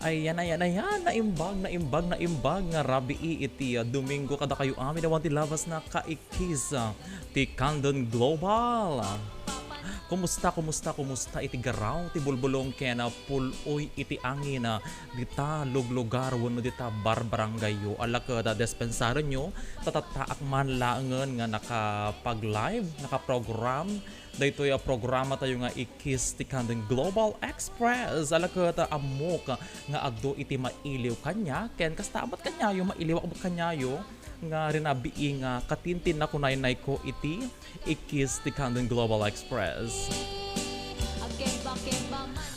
Ayan, naimbag nga rabi iti Domingo kada kayo amin na wanti labas na kaikis ti Candon Global. Kumusta iti garaw ti bulbulong kena puloy iti angin na dita luglugar wano dita barbaranggayo alakada dispensaro nyo tatataak man laangan nga nakapag-live, nakaprogram dahito yung programa tayo nga Ikkis ti Candon Global Express alakada amok nga agdo iti mailiw kanya ken kastabat kanyayo mailiw abot kanyayo nga rinabi nga katintin na kunay ko iti Ikkis ti Candon Global Express.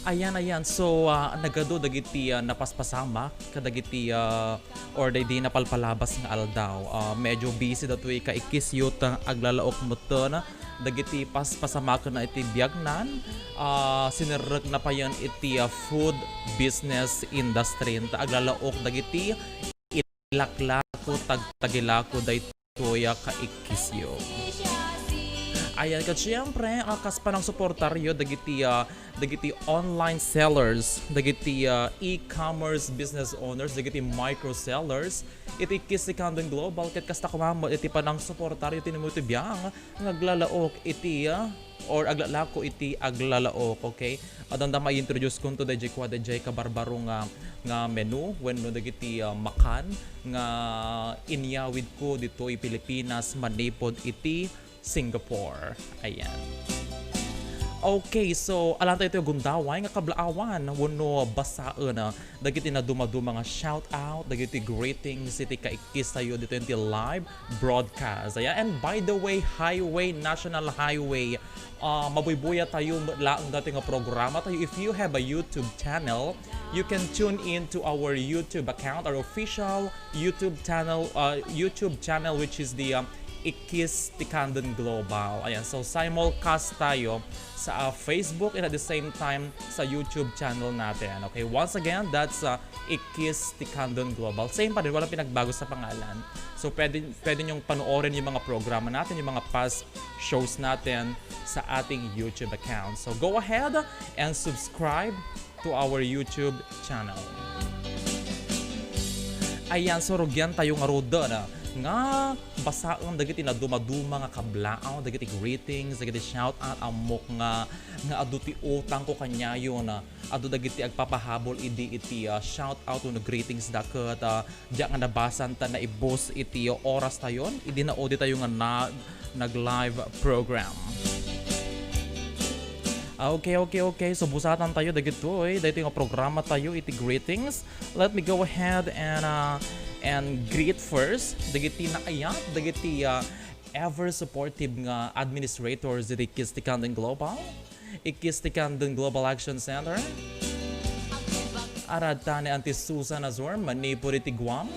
Ayan. So, nagado dagiti napaspasama kadagiti or di napalpalabas nga aldaw. Medyo busy dato ka Ikkis yut aglalaok mo na dagiti paspasama ka na iti biagnan. Sinirek na pa yan iti food business industry. Aglalaok dagiti ilaklako tagtagilako daytoya ka Ikkisyo. Ayan ka siyempre kas pa ng suportaryo dagiti online sellers, dagiti e-commerce business owners, dagiti micro sellers iti Ikkis ti Candon Global ket kasta kumamo iti pa ng suportaryo tinimo iti biyang ngaglalaok iti or aglalako iti aglalaok, okay? Adanda ma-introduce ko to DJ kwa DJ kabarbaro nga menu when no dagiti makan nga inyawid ko dito i Pilipinas manipod iti Singapore. Ayan. Okay, so alam tayo ito yung gundaway nga kablaawan wano basaan dagiti na dumaduma nga shout out dagiti greetings iti kaikis tayo dito yung live broadcast. Ayan. And by the way, National Highway mabuybuya tayo laang dati nga programa tayo. If you have a YouTube channel, you can tune in to our YouTube account, our official YouTube channel which is the Ikkis ti Candon Global. Ayan, so simulcast tayo sa Facebook and at the same time sa YouTube channel natin. Okay, once again, that's Ikkis ti Candon Global. Same pa rin, walang pinagbago sa pangalan. So pwede nyong panoorin yung mga programa natin, yung mga past shows natin sa ating YouTube account. So go ahead and subscribe to our YouTube channel. Ayan, so rugyan tayo nga roda na nga basaon dagiti na dumaduma nga kablaaw dagiti greetings dagiti shout out amok nga adu ti utang ko kanyayo na adu dagiti agpapahabol iti shout out no greetings daket diya nga nabasan ta na ibos iti oras tayon idi na odi tayo nga nag live program. Okay. So busatan tayo dagito dahito nga programa tayo iti greetings. Let me go ahead and greet first dagiti naayat dagiti ever supportive nga administrators iti Ikkis ti Candon Global, Ikkis ti Candon Global Action Center. Arad ta ni Auntie Susan Azor manipod iti Guam.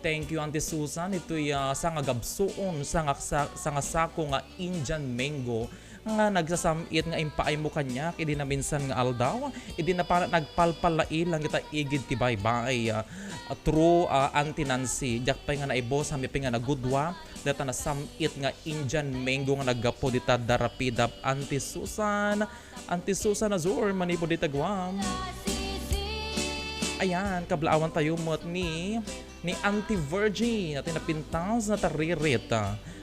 Thank you Auntie Susan ito'y sa nga gabsuon sa nga sako nga Indian mango nga nagsasamit nga impaay mo kanya idi na minsan nga aldaw idi na para nagpalpalai lang kita igid ti baybay true Auntie Nancy jak pa nga naibos hami pa nga nagudwa data na samit nga Indian mango nga naggapo dita darapidap Auntie Susan Azur manipod dita Guam. Ayan, kablaawan tayo mot ni Auntie Virgie natin napintas na taririt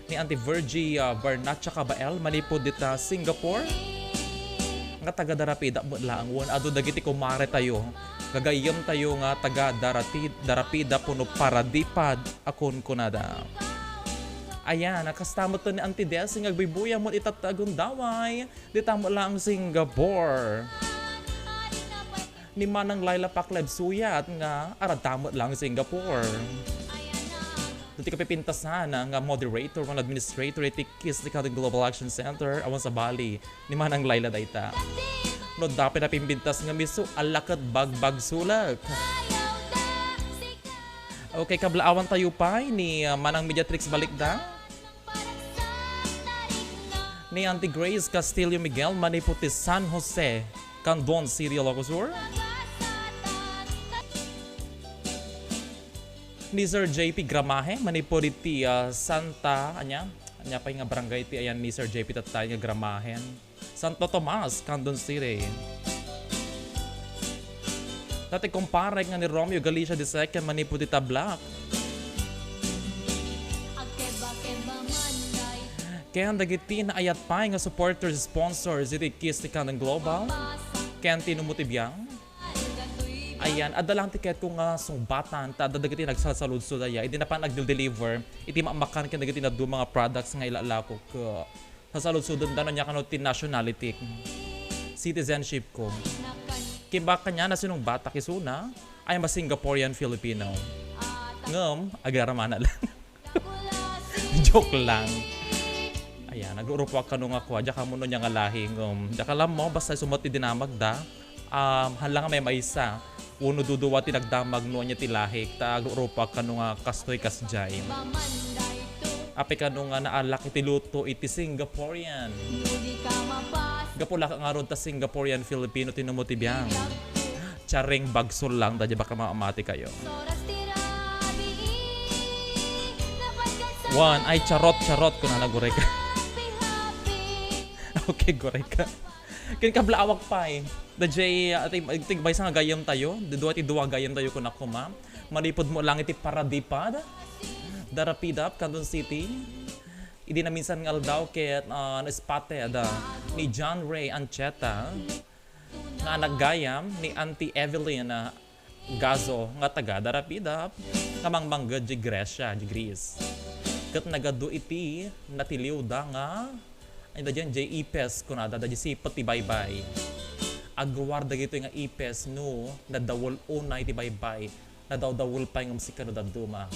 ni Auntie Virgie Barnacha Kabael manipod dita Singapore nga taga darapida mo lang won adu dagiti kumare tayo gagayam tayo nga taga darapida puno paradipad akon kunada. Ayan, nakastamot to ni Auntie Des nga agbibuya mo itatagong daway dita mo lang Singapore. Ni Manang Laila Pakleb suyat nga aradtamot lang Singapore. Dito ka pipintasan nga moderator ng administrator iti Ikkis ti Candon Global Action Center awan sa Bali ni Manang Laila dayta. No dapat na pimpintas nga miso alakat bagbag sulak. Okay, kablaawan tayo pa ni Manang Mediatrix Balikda. Ni Auntie Grace Castillo Miguel maniputi San Jose, Candon City, Ilocos. Ni Sir JP Gramahe manipod iti Santa anya pa nga barangay iti ayan ni Sir JP tatay nga Gramahen Santo Tomas, Candon City. Dati kumpare nga ni Romeo Galicia II manipudita black. Kaya dagiti na ayat pa nga supporters, sponsors, iti Ikkis ti Candon Global. Kaya tinumutibiyang. Ayan, adalang tiket ko nga sumbatan, ta dagiti nagsasaludso daya. Hindi na pa nag-deliver, iti maamakan kaya dagiti na do mga products nga ilalako ko. Sasaludso doon danon niya kanot ti nationality, citizenship ko. Kiba kanya na sinong bata kisuna, ay mas Singaporean Filipino. Ngam, agaramana lang. Joke lang. Ayan, nag-urupa ka nung ako, dya ka muna niya nga lahi. Dya ka lang mo, basta sumati dinamag da. Halang may maisa. Uno duduwa tinagdamag no niya tilahik. Nag-urupa ka nung kastoy kasjay. Ape ka nung naalak iti luto iti Singaporean. Gapula ka nga ron ta Singaporean Filipino tinumutibiyang. Charing bagsol lang, dadya baka maamati kayo. One, ay charot kung nalagurey ka. Okay, gorey ka. Kinikablaawak pa eh. Dadya, tigbay sa nga gayam tayo. Dudua ti duwa gayam tayo kung ako ma. Malipod mo lang iti paradipad. Darapidap, Candon City. Hindi na minsan nga daw kaya na-spotted ni John Ray Ancheta na naggayam ni Auntie Evelyn Gazo nga taga Darapidap kamang manggad di Greece. Kat nagado iti natiliw da nga ay da dyan jay ipes kunada da si pati baybay. Agwar da gito nga ipes no nadawol una iti baybay nadawdawol pa yung musikano da duma.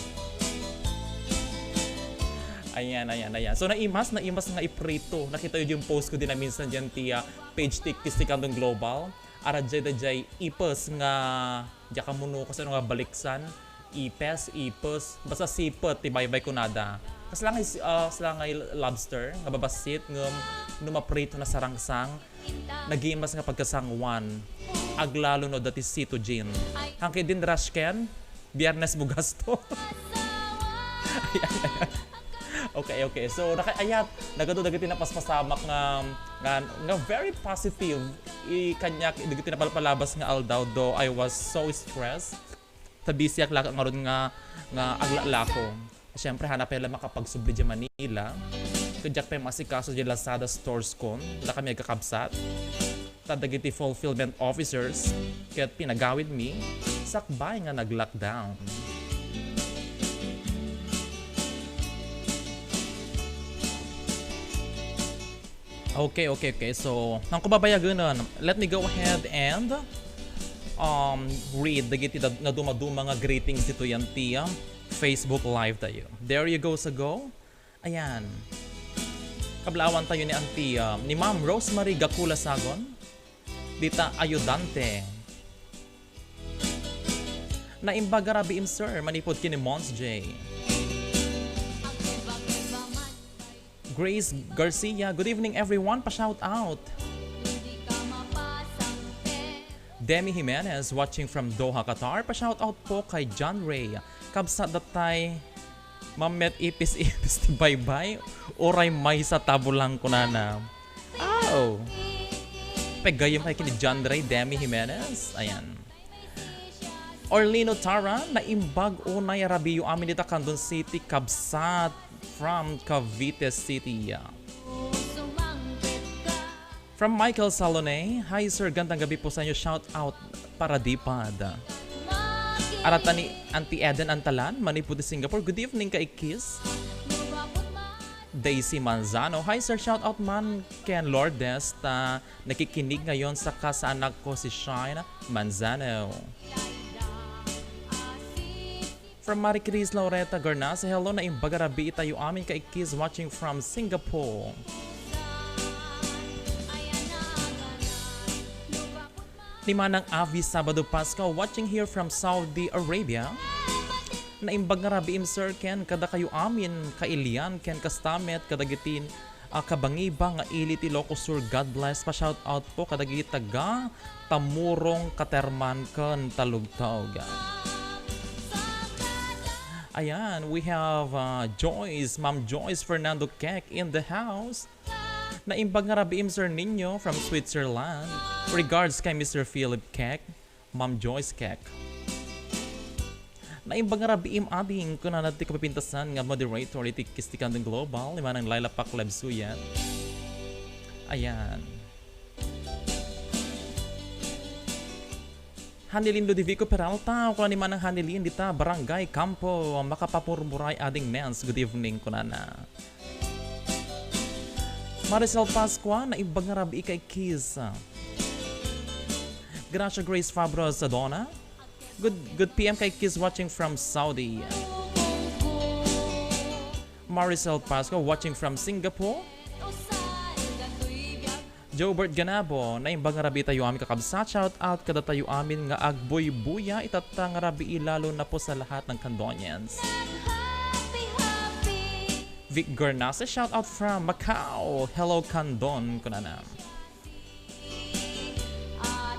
Ayan. So naimas nga iprito. Nakita yung post ko din na minsan dyan ti page Ikkis ti Candon Global. Ara jay ipes nga dya ka muno kasi nga baliksan. Ipes, basta sipot ti baybay kunada. Kasi lang ay lobster nga babasit ngam numaprito na sarangsang. Nagimas nga pagkasangwan. Aglalo no dati sito gin. Hangke din rashken. Biyernes bugasto. Ayan. Okay. So nakaayat nagado dagiti napaspasamak nga very positive kanya dagiti napalpalabas nga aldaw do I was so stressed. Tabisiak lang nga ron nga aglala ko. Siyempre hanapin lang makapagsubli di Manila. Kajak pa masikaso di Lazada stores kon. Wala kami kakabsat. Tadagiti fulfillment officers kaya pinagawid mi sakbay nga nag-lockdown. Okay. So, nang kubabayagan nun, let me go ahead and read dagiti na dumaduma nga greetings dito yan tiya Facebook live tayo. There you go sa go. Ayan. Kablawan tayo ni Auntie ni Ma'am Rosemary Gakula Sagon. Dita ayudante. Naimbaga rabi sir, manipod kini Mons J. Grace Garcia, good evening everyone, pa-shout out. Demi Jimenez watching from Doha, Qatar, pa-shout out po kay John Ray. Kabsa datay mamet ipis ti bye-bye oray may sa tabo lang kunana. Oh. Pegayom kay kini John Ray, Demi Jimenez. Ayan. Orlino Tara, naimbag unay rabiyo amin dita Candon City, kabsat from Cavite City. From Michael Salone, hi sir, gandang gabi po sa inyo, shout out para dipad. Arata ni Auntie Eden Antalan, Maniputi Singapore, good evening ka Ikkis. Daisy Manzano, hi sir, shout out man Ken Lourdes, nakikinig ngayon sa kasaanak ko si Shine Manzano. From Marie Cris Laureta Garnas, hello na imbagarabi tayo amin ka Ikkis watching from Singapore. Ni Manang Avi Sabado Pascal watching here from Saudi Arabia. Naimbag nga rabi sir ken kada kayo amin kailian ken kastamet kadagitin kabangiba nga ili ti Locosur, God bless, pa shout out po kadagiti taga Tamurong Katerman ken Talugtog. Ayan, we have Joyce, Ma'am Joyce Fernando Kek in the house. Naimbag nga rabi sir ninyo from Switzerland. Regards kay Mr. Philip Kek. Ma'am Joyce Keck. Naimbang nga rabiim ading kung na natin kapipintasan nga moderator iti Ikkis ti Candon Global, lima ng Laila Pakleb Suyat. Ayan. Hanilin Ludovico Peralta, kung ni manang Hanilin dita, Barangay Campo, makapapurmuray ading Nance. Good evening, kunana. Maricel Pascua, naimbang nga rabi kay Ikkis. Gracia Grace Fabros Adona. Good PM kay Ikkis watching from Saudi. Maricel Pascua watching from Singapore. Jobert Ganabo, naimbang nga rabi tayo amin kakabsat. Shout out kada tayo amin nga agboy buya itata nga rabi ilalo na po sa lahat ng Candonians. Vic Garnasa, shout out from Macau. Hello Candon, kunana.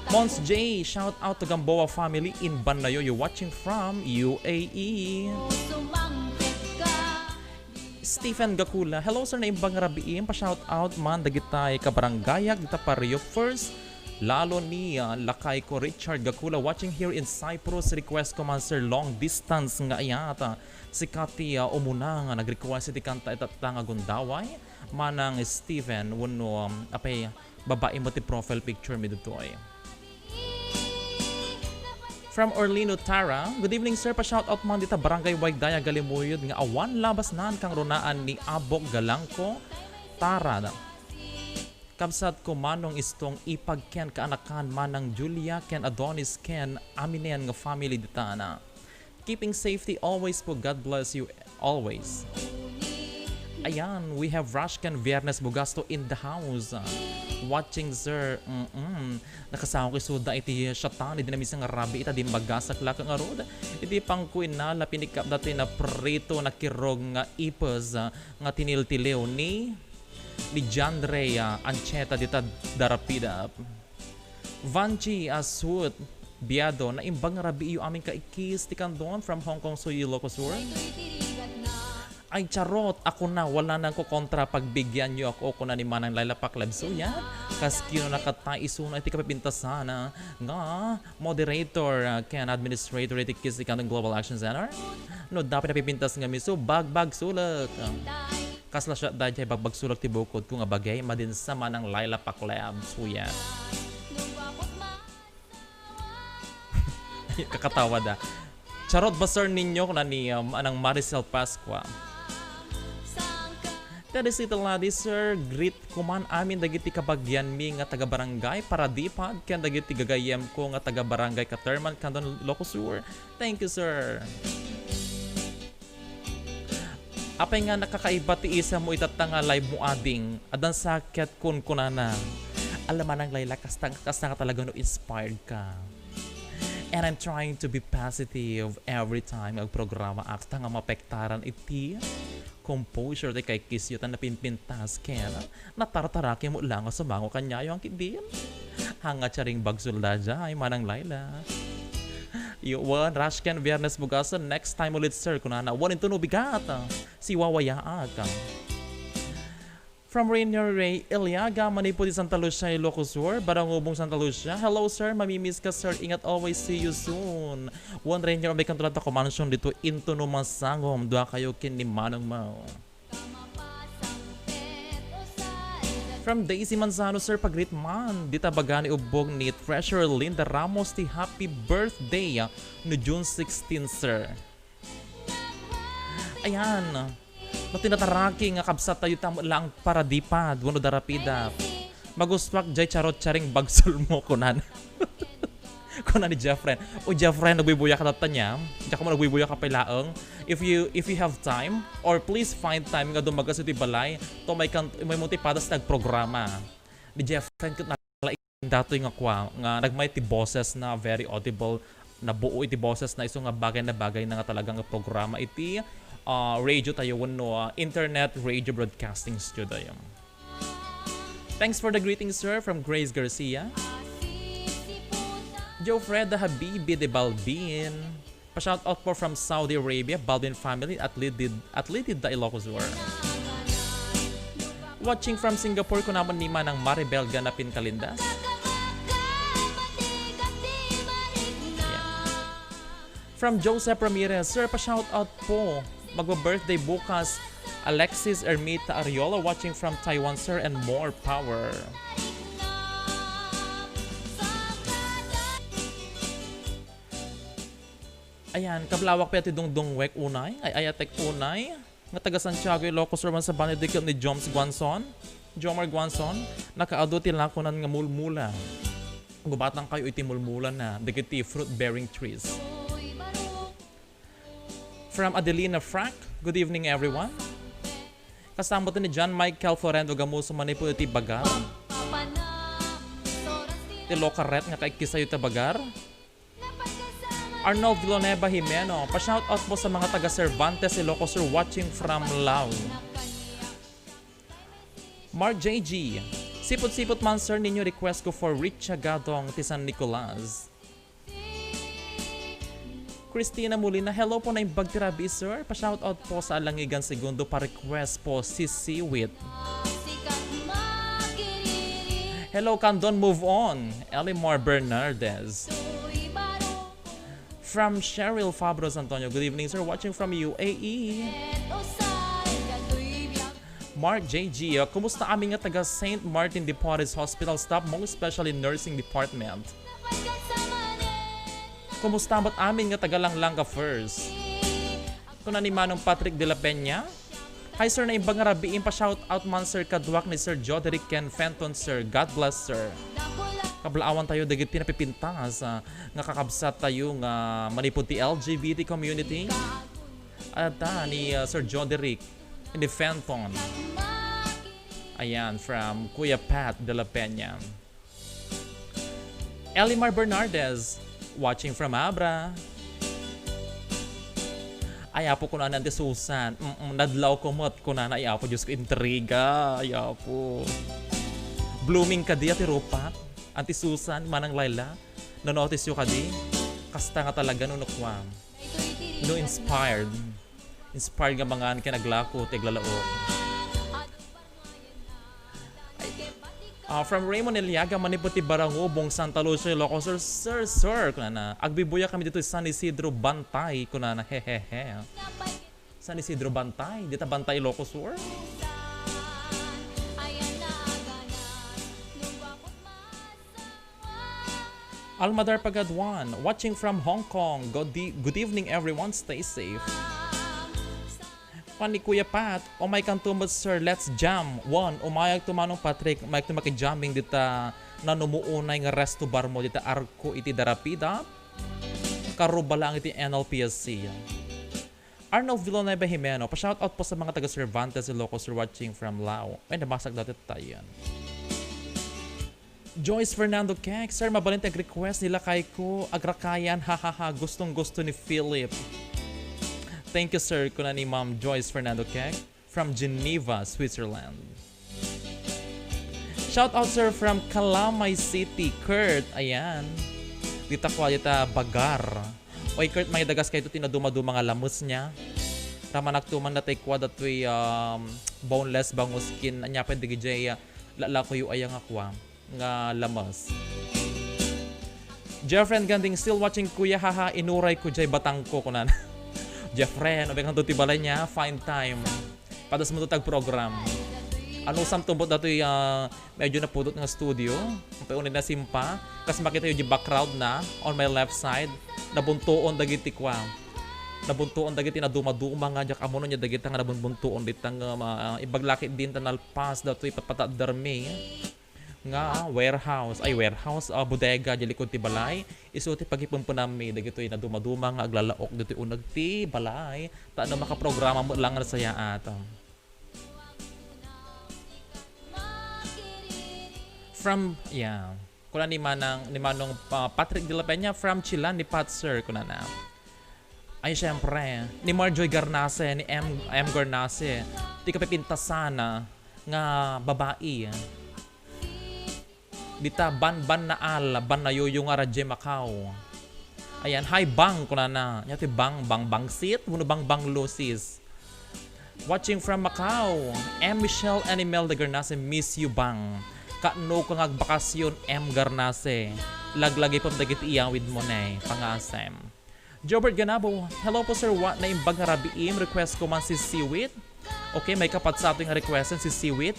Mons J, shout out to Gamboa family in Banayo. You watching from UAE. Stephen Gakula, hello sir, naimbang rabiim, pa-shout out man dagitay kabarangayag dita Pario first. Lalo ni lakay ko Richard Gakula watching here in Cyprus. Request ko man sir long distance nga ayata. Si Kati umuna nga nag-request iti kanta itata nga gundaway. Manang Stephen wano apay babae mo ti profile picture mi ditoy. From Orlino Tara, good evening sir, pa-shout out man dita Barangay Waigdaya Galimuyod nga awan labas nan kang runaan ni Abok Galangko Tara. Kabsat ko manong istong ipag ken kaanakan manang Julia ken Adonis ken aminen nga family dita na. Keeping safety always po, God bless you always. Ayan, we have Rashkan Viernes Bugasto in the house. Watching sir, nakasama ko suda iti syatan, hindi na misang rabi ita di magasak laka nga road. Iti pang kuinala pinikap dati na prito na kirog nga ipos nga tiniltilew ni Jandrea Ancheta dita darapida. Vanchi Asut Biado na imbang rabi iyo aming ka-Ikkis ti Candon from Hong Kong Suyi Locosur. Ay charot, ako na, wala na ko kontra pagbigyan nyo ako na ni Manang Laila Pakleb. So yan, kaskino nakatay isuna iti kapipintasana nga moderator ken administrator iti Ikkis ti Candon Global Action Center. No, dapat napipintas nga miso, bagbag sulak. Kasla siya dahil bagbag sulak ti bukod ko nga bagay, madin sa Manang Laila Pakleb. So yan. Kakatawa da. Charot ba sir ninyo kung na ni anang Maricel Pascua? Kada si taladi sir, greet kuman amin dagiti kabagyan mi nga taga barangay Paradipad ken dagiti gagayem ko nga taga barangay Katerman Candon Locosur. Thank you sir. Apay nga nakakaiba ti isa mo itata nga live mo ading adan sakit kun kunana. Alaman ang Laila kasta nga talaga no inspired ka. And I'm trying to be positive every time ang programa akta nga mapektaran iti composure di kay Ikkis yutan na pinpintas kaya natartaraki mo lang sa bango kanyayo ang kidin. Hanga charing bagsulda dya ay Manang Laila. Yuwan, Rashkan Viernes Bugasan, next time ulit sir kunana. One into no bigata. Si Wawaya ka. From Rainier Ray Iliaga, Maniputi Santa Lucia, Ilocosur, Barangubong Santa Lucia. Hello sir, mamimiss ka sir. Ingat, always, see you soon. One Rainier, may kantulat ako mansion dito into no masangom. Dua kayo kin ni Manang Mau. From Daisy Manzano sir, pag-greet man. Dita bagani ubog ni Treasurer Linda Ramos ti happy birthday no June 16 sir. Ayan. No tinataraki nga kabsat tayo tamo lang Paradipad, wano darapida. Maguswak jay charot charing bagsol mo kunan. Kunan ni Jeffren. O Jeffren, nagbibuya ka data niya. Diyan ka mo nagbibuya ka pailaang. If you have time, or please find time nga dumagas iti balay, to may multipadas nagprograma. Ni Jeffren nalaing datoy nga kwa, nga nagmay ti boses na very audible, na buo iti boses na iso nga bagay na nga talagang programa iti radio tayo no internet radio broadcasting studio. Thanks for the greeting sir from Grace Garcia. Joe Freda Habibi de Balbin. Pa-shout out po from Saudi Arabia, Balbin family at Lidid da Ilocosur. Watching from Singapore ko naman ni Manang Maribel Ganapin Kalindas. From Joseph Ramirez, sir, pa-shout out po. Magba-birthday bukas. Alexis Ermita Ariola watching from Taiwan, sir, and more power. Ayan, kablawak pa yati dungdungwek unay. Ay ayatek unay. Nga taga Santiago, Ilocos, Roman sa Banedicil ni Joms Guanzon. Jomar Guanzon. Nakaadoti lang ko nga mulmula. Gubatang kayo iti mulmula na. Digiti fruit-bearing trees. From Adelina Frank, good evening everyone. Kasama to ni John Michael Florendo Gamuso manipo iti bagar. Ti Locaret nga kaikis sayo iti bagar. Arnold Villanueva Jimeno, pa-shoutout po sa mga taga Cervantes Ilocos Sur watching from Lao. Mark JG, sipot-sipot man sir ninyo request ko for Richa Gadong ti San Nicolas. Christina Molina, hello po na yung bagtirabi sir. Pa-shoutout po sa Alangigan Segundo pa-request po si Siwit. Hello Candon, move on. Elimar Bernardez. From Cheryl Fabros Antonio, good evening sir. Watching from UAE. Mark JG, kumusta aming nga taga St. Martin de Porres Hospital staff, most especially nursing department? Kumusta ba't amin nga taga-Langlanga first? Kung ni Manong Patrick de la Peña? Hi sir, na ibang rabiin pa shout out man sir kadwak ni Sir Joderick Ken Fenton sir. God bless sir. Kablaawan tayo dagiti napipintas nga kakabsat tayo nga maniputi LGBT community. At ni Sir Joderick ni Fenton. Ayan, from Kuya Pat de la Peña. Elimar Bernardez, watching from Abra. Ayapo ko na nanti Susan. Nadlaw ko mo't ko na ayapo. Diyos ko, intriga. Ayapo. Blooming ka di ati Rupat. Anti Susan, manang Laila. Nanotice yung kadi. Kasta nga talaga nung nakwam. No inspired. Inspired nga mga kinaglako, tiglalao. From Raymond Eliaga, Maniputi Barangubong, Santa Lucia, Ilocos, Sir, kunana. Agbibuya kami dito sa San Isidro Bantay, kunana, hehehe. San Isidro Bantay, dito Bantay, Ilocos, Sur. Almadar Pagadwan, watching from Hong Kong. Good evening everyone, stay safe. Pani Kuya Pat, may kantumad sir, let's jam. One, umayag tumanong Patrick, umayag tumakijamming dita nanumuunay nga resto bar mo dita arko iti darapida. Karubala ang iti NLPSC. Arnold Villanueva Jimeno, pa-shoutout po sa mga taga Cervantes Ilocos watching from Lao. Ay, nabasag natin tayo. Joyce Fernando Kek, sir, mabalint ang request nila kay ko. Agrakayan, hahaha, gustong gusto ni Philip. Thank you sir, kuna ni Ma'am Joyce Fernando Kek from Geneva, Switzerland. Shout out sir from Calamay City, Kurt. Ayan. Dita ko dita bagar. Oy Kurt, may dagas kayo tinaduma-duma nga lamus niya. Tama nagtuman na tay kwa datoy boneless bangus skin. Anya pwede gijay lala ko yu ayang akwa nga lamas. Jeffrey Ganding still watching kuya haha inuray ko jay batangko kunan. Jeffrey, nabing hando tibalay niya, fine time. Padas mo tag program. Ano sam tumbot dato medyo na pudot nga studio. Paunin na simpa. Kasi makita yung background na on my left side. Nabuntuon dagiti kwa. Nabuntuon dagiti na duma-duma nga jak amono niya dagiti nga nabuntuon ditang ibaglakit din tanalpas dato ipatpatadarmi. Nga warehouse bodega di likod ti balay isuti pagipon po nami dagitoy na duma-duma nga aglalaok dito unag ti balay ta na makaprograma mo lang na saya ato. From kuna ni Manong Patrick de la Peña from Chilan ni Pat sir kuna na. Ay syempre ni Marjoy Garnase ni M Garnase ti kapipintas sana nga babae. Dita ban na yoyo nga radye Macau. Ayan, hi bang kuna na. Nyati bang sit, muno bang Lucis. Watching from Macau, M Michelle and Imelda Garnase, miss you bang. Kaano kang agbakasyon M Garnase. Laglagay pam dagit iyawid mo na pangasem. Jobert Ganabo, hello po sir, what na imbag nga rabiim, request ko man si Siwit. Okay, may kapat sa ating requestan si Siwit.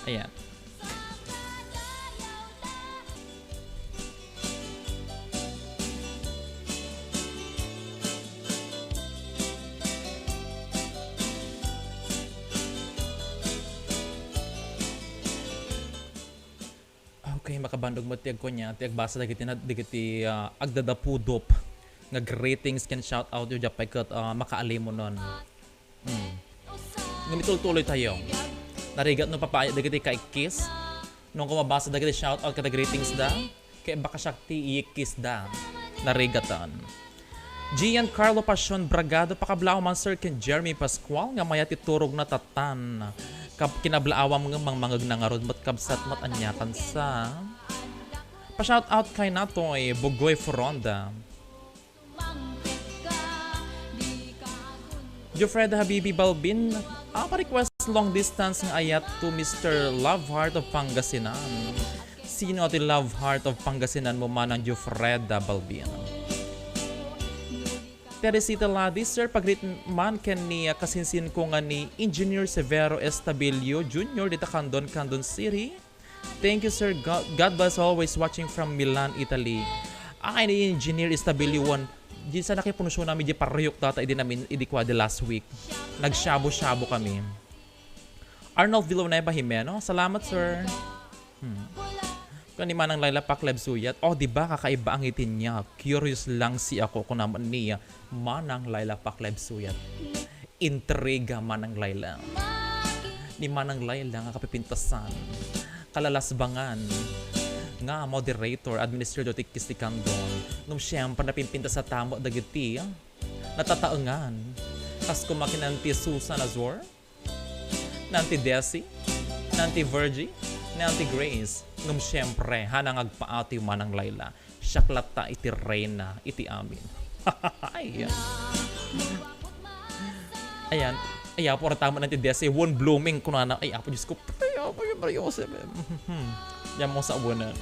Ayan. Okay, makabandog mo tiyag ko niya. Tiyag basa dagiti agdadapudop. Nga greetings can shout out yung japay kat makaalim mo nun. Ngumitultuloy tayo. Narigat no papaya dagiti ka Ikkis. Nung kumabasa dagiti shout out kada greetings da. Kaya baka syakti Ikkis da. Narigatan. Giancarlo Pasion Bragado pakablao man sir ken Jeremy Pascual nga maya titurog na tatan. Kinablaawa mga mangmangag na nga ron mat kabsat mat anyakan sa pa-shout out kay Natoy Bugoy Foronda, Jofreda Habibi Balbin, pa-request long distance ng ayat to Mr. Loveheart of Pangasinan. Sino ati Loveheart of Pangasinan mo man ang Jofreda Balbin? Teresita Ladis, sir, pagrit man ken ni kasinsin ko nga ni Engineer Severo Estabilio Jr. dita Candon City. Thank you, sir. God bless, always watching from Milan, Italy. Ay ni Engineer Estabilio 1. Di sa nakipunusyo namin di pariyok data idi namin idikwa de last week. Nagsyabo-syabo kami. Arnold Villanueva Jimeno, salamat, sir. Kani manang Laila Pakleb Suyat. Oh, di ba kakaiba ang itin niya? Curious lang si ako kung naman niya manang Laila Pakleb Suyat. Intriga manang Laila. Ni manang Laila nga kapipintasan. Kalalasbangan. Nga moderator, administrator Ikkis ti Candon. Nung siyempre napimpinta sa tamo dagiti. Natataengan. Kas kumakinanti Susan Azor. Nanti Desi. Nanti Virgie. Nanti Grace. Nung siyempre, hanang agpaati manang Laila. Syaklata iti reyna, iti amin. Ayan. Ayan. Ayan po, tama natin desi. One blooming ko na. Ay, apo, Diyos ko. Ay, apo, yung Mariosep. Yan mo sa abunan.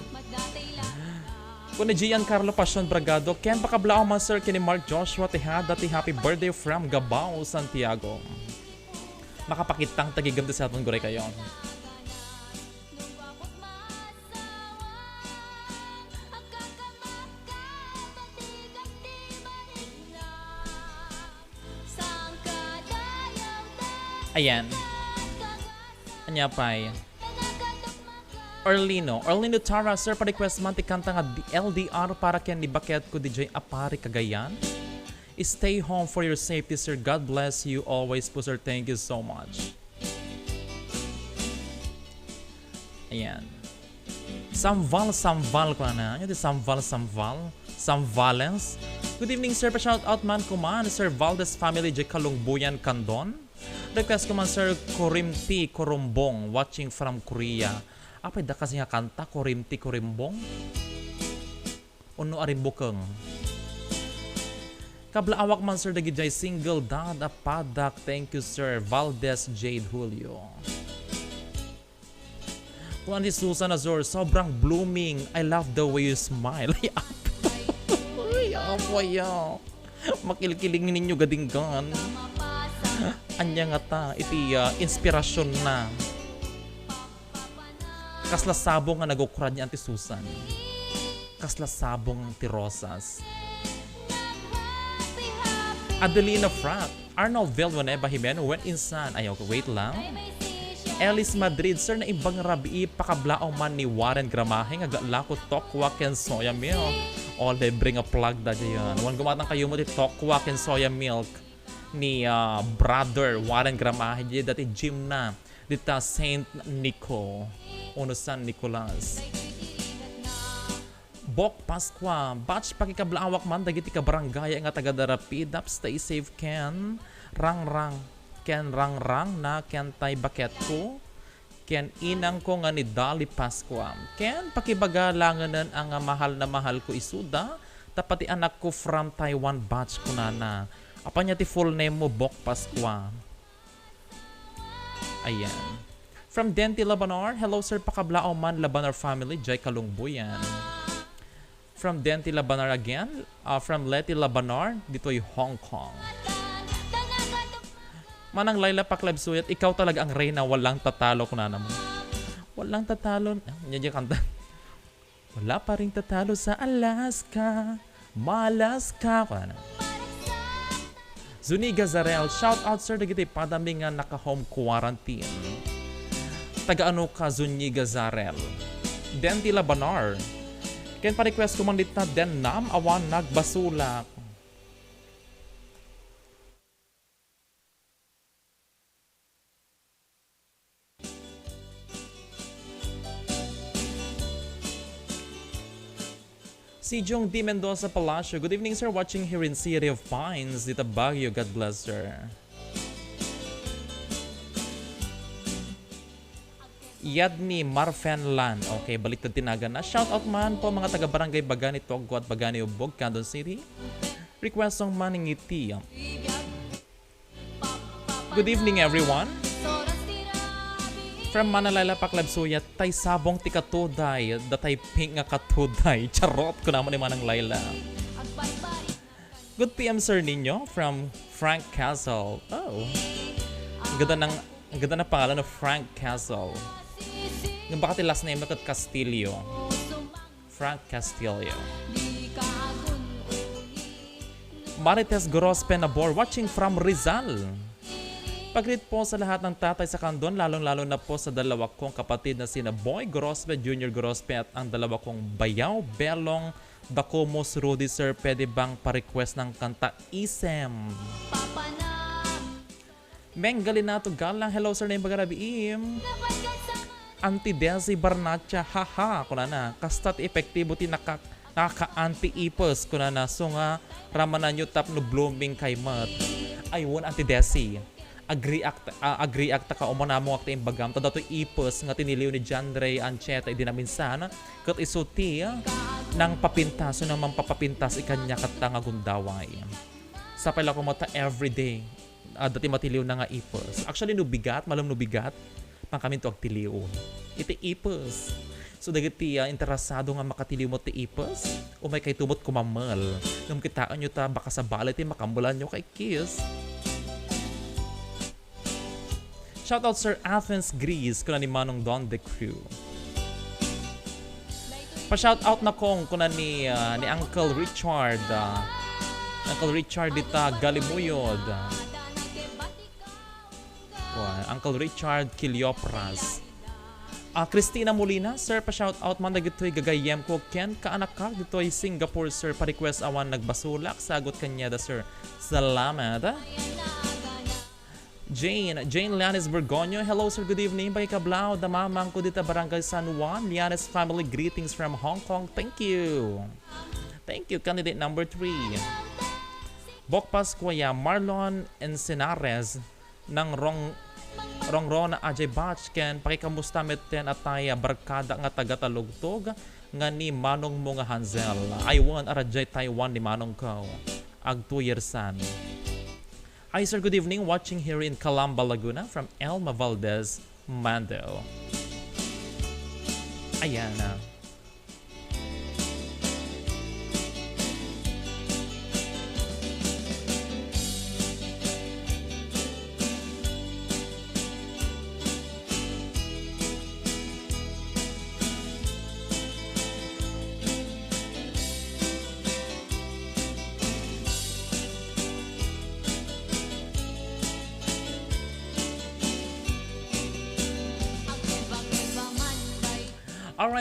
Kung ni Giancarlo Pasion Bragado, Ken pakablao man sir kini Mark Joshua Tejada, ti happy birthday from Gabao, Santiago. Makapakitang tagigam sa atong gore kayo. Ayan. Anya pay. Orlino Tara, sir, pa-request man ti kanta nga LDR para ken ni baket ko DJ Apari Cagayan. Stay home for your safety, sir. God bless you always po, sir. Thank you so much. Ayan. Samval ko na. Yung Samvalens. Good evening, sir. Pa-shout out man ko man. Sir Valdez family, J. Kalungbuyan, Candon. Request ko man, sir, Korimti Korumbong, watching from Korea. Apay da kasi nga kanta, Korimti Korumbong? Uno arimbukeng. Kablaawak man, sir, dagijay single dad apadak. Thank you, sir. Valdez Jade Julio. Kung ni Susan Azor, sobrang blooming. I love the way you smile. Ay, apo yaw. Makilkiling ninyo gadinggan. Anya nga ta, iti inspirasyon na. Kaslasabong nga nagukurad niya anti Susan. Kaslasabong ti Rosas. Adelina Frat. Arnold Villanueva Jimeno went insan. Ayaw ko, wait lang. Alice Madrid, sir, na ibang rabi pakablaong man ni Warren Gramahe nga galako tokwa ken soya milk. O, they bring a plug da dyan. Wan gumatang kayo mo ti tokwa ken soya milk ni brother Warren Gramahe dati gym na dita Saint Nico uno San Nicolas. Bok Pasqua batch pakikablawak man dagiti ka barangay nga taga Darapid. Stay safe ken rang na ken tay baket ko ken inang ko nga ni Dali Pasqua ken pakibagalanganan ang mahal na mahal ko isuda tapati anak ko from Taiwan batch ko na. Apa niya ti full name mo, Bok Pasqua. Ayan. From Denti Labanar, hello sir, pakablao man Labanar family, Jai Kalungbuyan. From Denti Labanar again. From Leti Labanar. Dito'y Hong Kong. Manang Laila Paklabsuyat, ikaw talaga ang reyna, walang tatalo ko na naman. Walang tatalo. Yan yung kanta. Wala pa rin tatalo sa Alaska. Malaska. Zuniga Zarel, shout out sir, dagiti padami nga naka-home quarantine. Taga-ano ka, Zuniga Zarel? Denti Labanar. Ken pa-request ko man dito na Den Nam awan nagbasulak. Si Jong D. Mendoza Palacio. Good evening, sir. Watching here in City of Pines. Dito Baguio. God bless, sir. Yadni Marfenlan. Okay, baliktad tinagan na. Shout out man po mga taga-barangay Bagani Toggo at Bagani Ubog, Candon City. Request song maningiti. Good evening, everyone. From Manalala Paklabsuya, tay sabong ti katuday, datay pink nga katuday. Charot ko naman ni Manang Laila. Good PM sir ninyo from Frank Castle. Oh. Ang ganda ng pangalan ng Frank Castle. Yung baka ti last name na Castillo. Frank Castillo. Marites Gorospe Nabor watching from Rizal. Pag-greet po sa lahat ng tatay sa Candon, lalong-lalo na po sa dalawa kong kapatid na sina Boy Gorospe, Junior Gorospe at ang dalawa kong bayaw, Belong, Dakomos, Rudy sir, pwede bang pa-request ng kanta Isem? Meng Galinato Galang, hello sir na yung bagarabiim. Auntie Desi Barnacha, haha, kuna na, kastat epektibo ti naka-anti-ipos, kuna na, so nga, ramanan nyo tap no blooming kay mat. Ayun, Auntie Desi. Agree akta ka umana mo akta imbagam tada to ipos nga tiniliw ni John Ray Ancheta idi namin sana kat isuti nang papintas so nang mampapapintas ikanya katta nga gundaway sa pala ko mata everyday dati matiliw na nga ipos actually no bigat malam no bigat pang kami to agtiliw iti ipos so dagiti interesado nga makatiliw mo ti ipos o may kay tumot kumamal nung kitaan nyo ta baka sa balit makambulan nyo kay Ikkis. Shoutout Sir Athens, Greece, kuna ni Manong Don the Crew. Pa-shoutout na kong kuna ni Uncle Richard. Uncle Richard dita Galimuyod. Uncle Richard Kiliopras. Christina Molina, sir, pa-shoutout man na gito'y gagayem ko. Ken, kaanak ka, gito'y Singapore, sir, pa-request awan nagbasulak. Sagot kanya da, sir. Salamat. Jane Lianes Bergonio. Hello sir, good evening. Bay Kablao, damamang ko dito Barangay San Juan. Lianes family greetings from Hong Kong. Thank you. Thank you, candidate number 3. Bok Pascuaya, Marlon Encinares ng Rongrona Ajay Batchken. Pakikamusta meten ataya barkada nga taga-talugtog nga ni Manong Munga Hansel. Aywan arajay Taiwan ni Manong ko. Ag 2 yearsan. Hi sir, good evening. Watching here in Calamba, Laguna from Elma Valdez, Mando. Ayan na.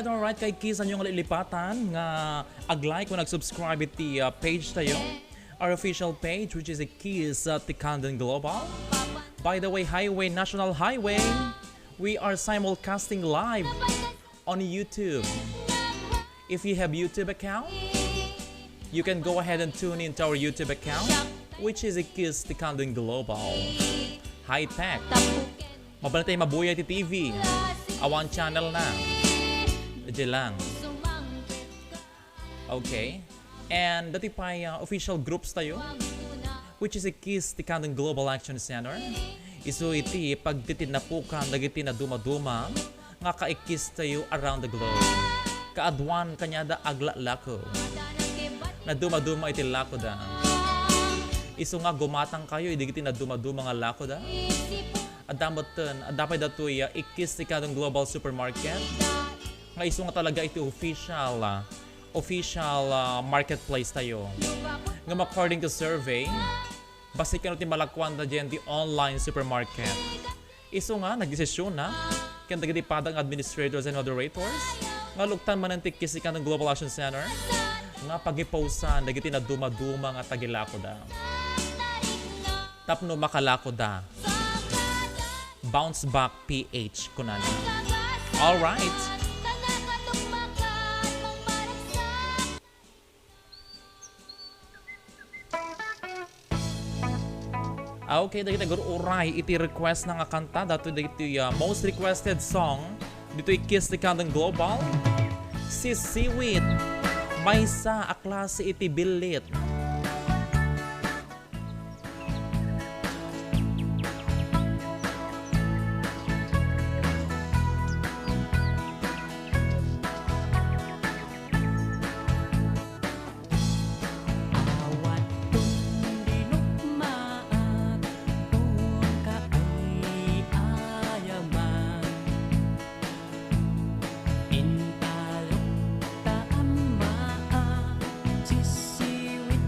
Alright, kay Ikkis ang yung lilipatan nga ag-like o nag-subscribe iti page tayo. Our official page, which is Ikkis at the Candon Global. By the way, National Highway, we are simulcasting live on YouTube. If you have YouTube account, you can go ahead and tune into our YouTube account, which is Ikkis the Candon Global. High tech. Mabanatay mabuya ti TV. Awan channel na. Diyan lang. Okay. And dati pa official groups tayo, which is Ikkis the Candon Global Action Center. Isu iti pagtitinapukan dagiti na dumaduma nga ka-Ikkis tayo around the globe. kaadwan kanyada agla lako. Na duma-duma iti lako da. Iso nga gumatang kayo, idigiti na duma-duma nga lako da. At dapat datoy Ikkis ti Candon Global Supermarket. Nga iso nga talaga iti official marketplace tayo. Nga according to survey, basi ka no ti malakwan da dyan di online supermarket. Iso nga, nagdesisyon na, kaya dagiti padang administrators and moderators, nga luktan man ang Ikkis ti Candon Global Action Center, nga pagiposan, dagiti na duma-duma nga tagilako da. Tapno makalako da. Bounce back PH kunan. Alright. Okay, dagiti guru uray iti request na nga kanta dato dagiti most requested song dito Ikkis ti Candon Global. Si Siwit maysa a klase iti bilit. Intalok ta amma, sisiwit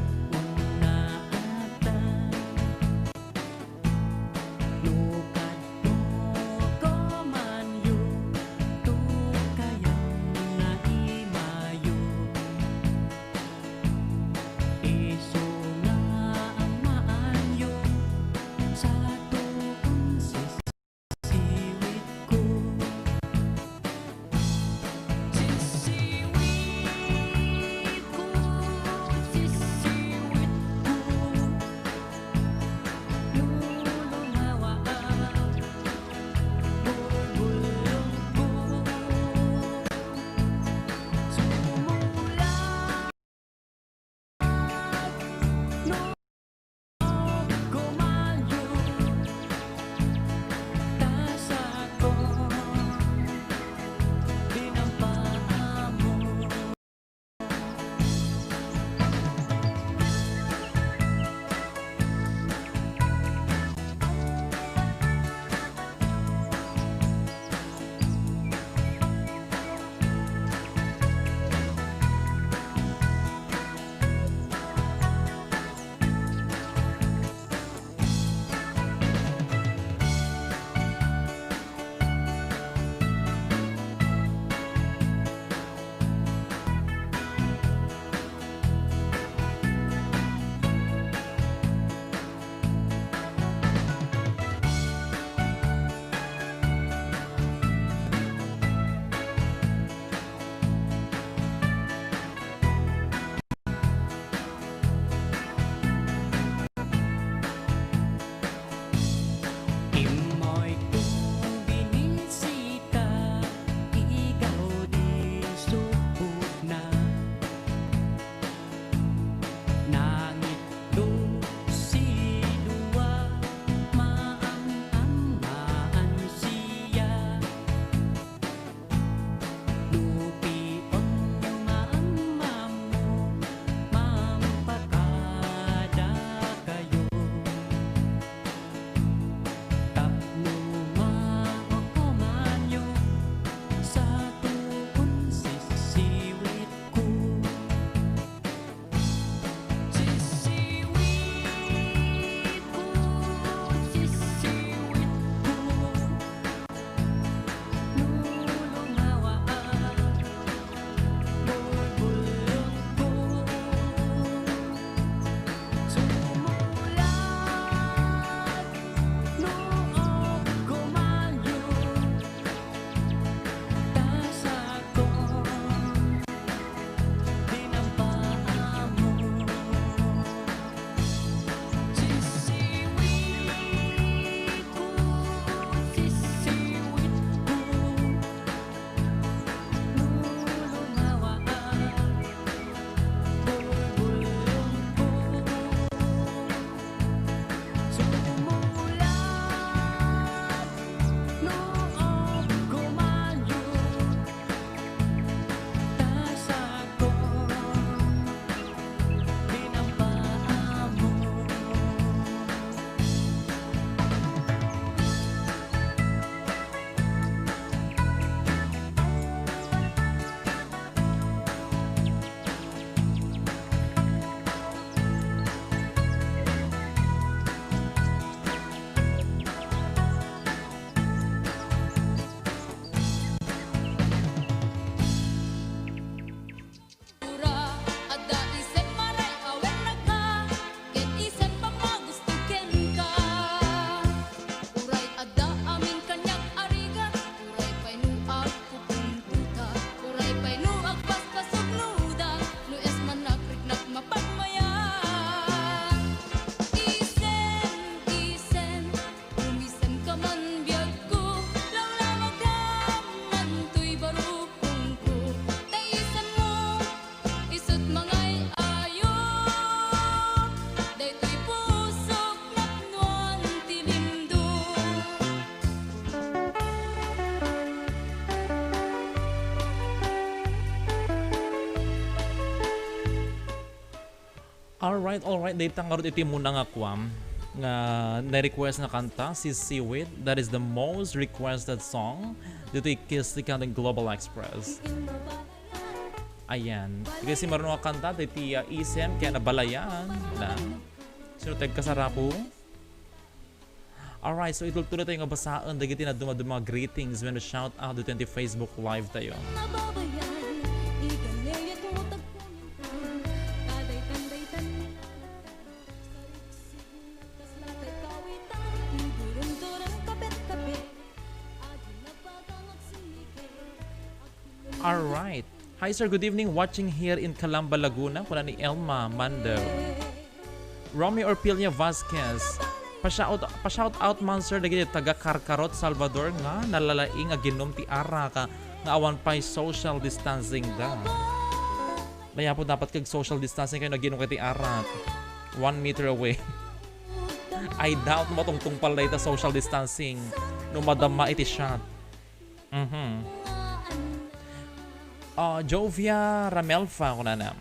Alright. Dito nga ito muna nga kwam nga na-request na kanta si Seaweed. That is the most requested song dito Ikkis ni Candon Global Express. Ayan. Kasi marunong nga kanta dito isem kaya nabalayan na. Sinutag kasarapo. Alright, so itultuloy tayo nga basaan dagiti na dumaduma greetings when we shout out dito yung Facebook live tayo. Alright. Hi sir, good evening. Watching here in Calamba, Laguna. Kuna ni Elma Mando. Romy Orpilia Vasquez. Pa-shout out man sir dagiti taga Karkarot, Salvador nga nalalaing nga ginom ti ara ka nga awan pa'y social distancing da. Laya po dapat kag social distancing kayo naginom kay ti ara 1 meter away. I doubt mo tungtung palay ta social distancing no madama iti shot. Jovia Ramelfa ko na.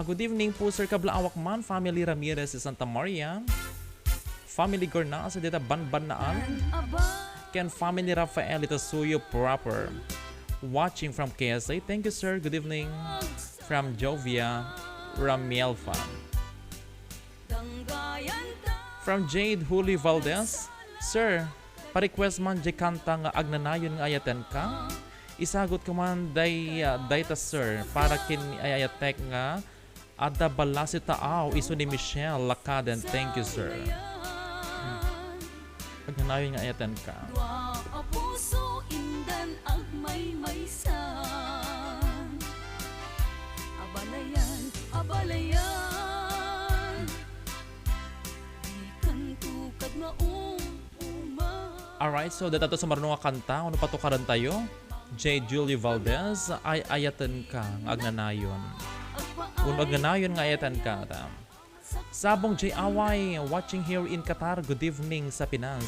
Good evening po sir Kablaawak man, family Ramirez sa Santa Maria, family Gorna sa dita Banbanaan, Ken family Rafael ito Suyo proper, watching from KSA. Thank you sir, good evening from Jovia Ramelfa. From Jade Huli Valdez, sir pa-request man di kanta nga agnanayon nga ayaten ka. Isagot ko man data sir para kin ayatek nga ada balasi taaw iso ni Michelle Lakaden. Thank you sir. Pagnanayon nga ayaten ka. Alright, so dito sa marunong nga kanta, ano patukaran tayo? J. Julie Valdez, ay ayatan ka ng agnanayon. Kung agnanayon nga ayatan ka. Sabong J. Away, watching here in Qatar, good evening sa Pinas.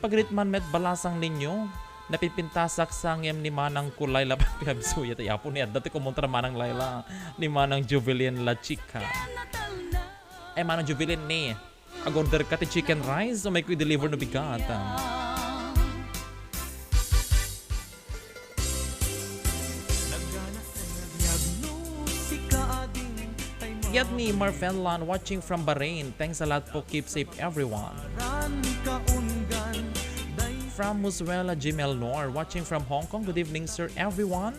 Pagritman met balasang ninyo, napipintasak sangyem ni Manang Kulay Lapapiyabsuya. Tayapo niya, dati kumontra Manang Layla ni Manang Juvelin La Chica. Manang Juvelin ni, agorder ka ti chicken rice o may deliver no bigat. Get me Marfellan watching from Bahrain. Thanks a lot po. Keep safe everyone. From Muswela Jimel Nor watching from Hong Kong. Good evening sir everyone.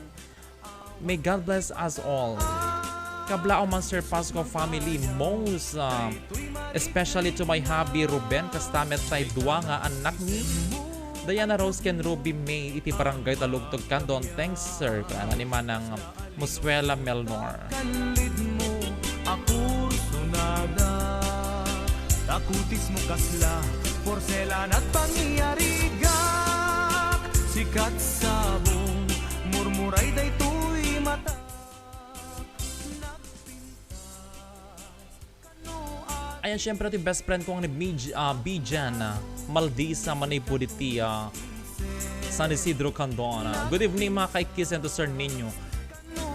May God bless us all. Kablao man sir Pasco family most especially to my hubby Ruben Kastamet tay duwa nga anak ni Diana Rose Ken Ruby May iti barangay Talugtog Candon. Thanks sir kana ni manang Muswela Melnor. Ako sunada takutis mo kasla porselan at pangyarigak sikat sabong murmuray daytoy mata. Ayan syempre ito best friend ko ang ni Bijan Maldisa Manipuditi San Isidro Candon. Good evening mga kaikis and to sir ninyo.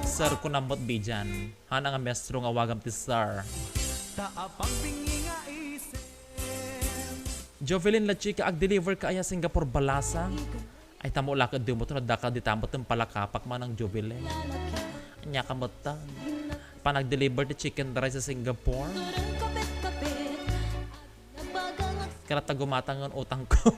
Sir kunambot Bijan hana nga mestro nga wagam ti sir. Jovelyn La Chica ag-deliver ka aya Singapore balasa. Ay tamo lakad di mo to nadaka di tamot ng palakapak man ang Jovelyn. Anya ka mo ta. Panag-deliver ti chicken rice sa Singapore. Karata gumatang ang utang ko.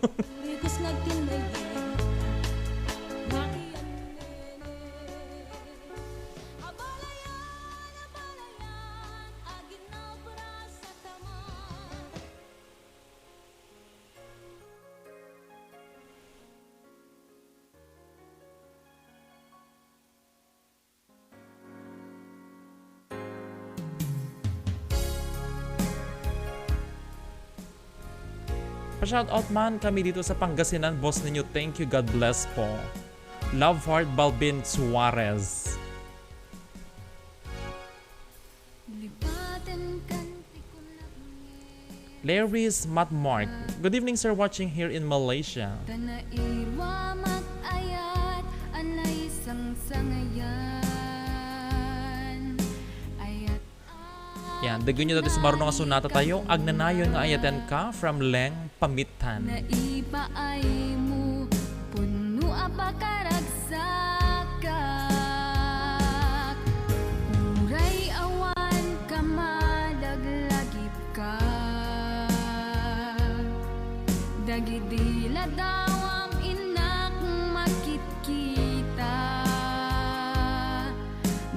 Pa-shout out man kami dito sa Pangasinan, boss ninyo. Thank you, God bless po. Love Heart Balbin Suarez. Larry's Matt Mark. Good evening sir, watching here in Malaysia. Yan, dagun nyo dati sa marunong nga sunata tayo. Agnanayon nga ayaten ka from Leng Pamitan. Naipaay mo, puno apakaragsak. Uray awan ka madaglagip ka. Dagidila daw ang inak makit-kita.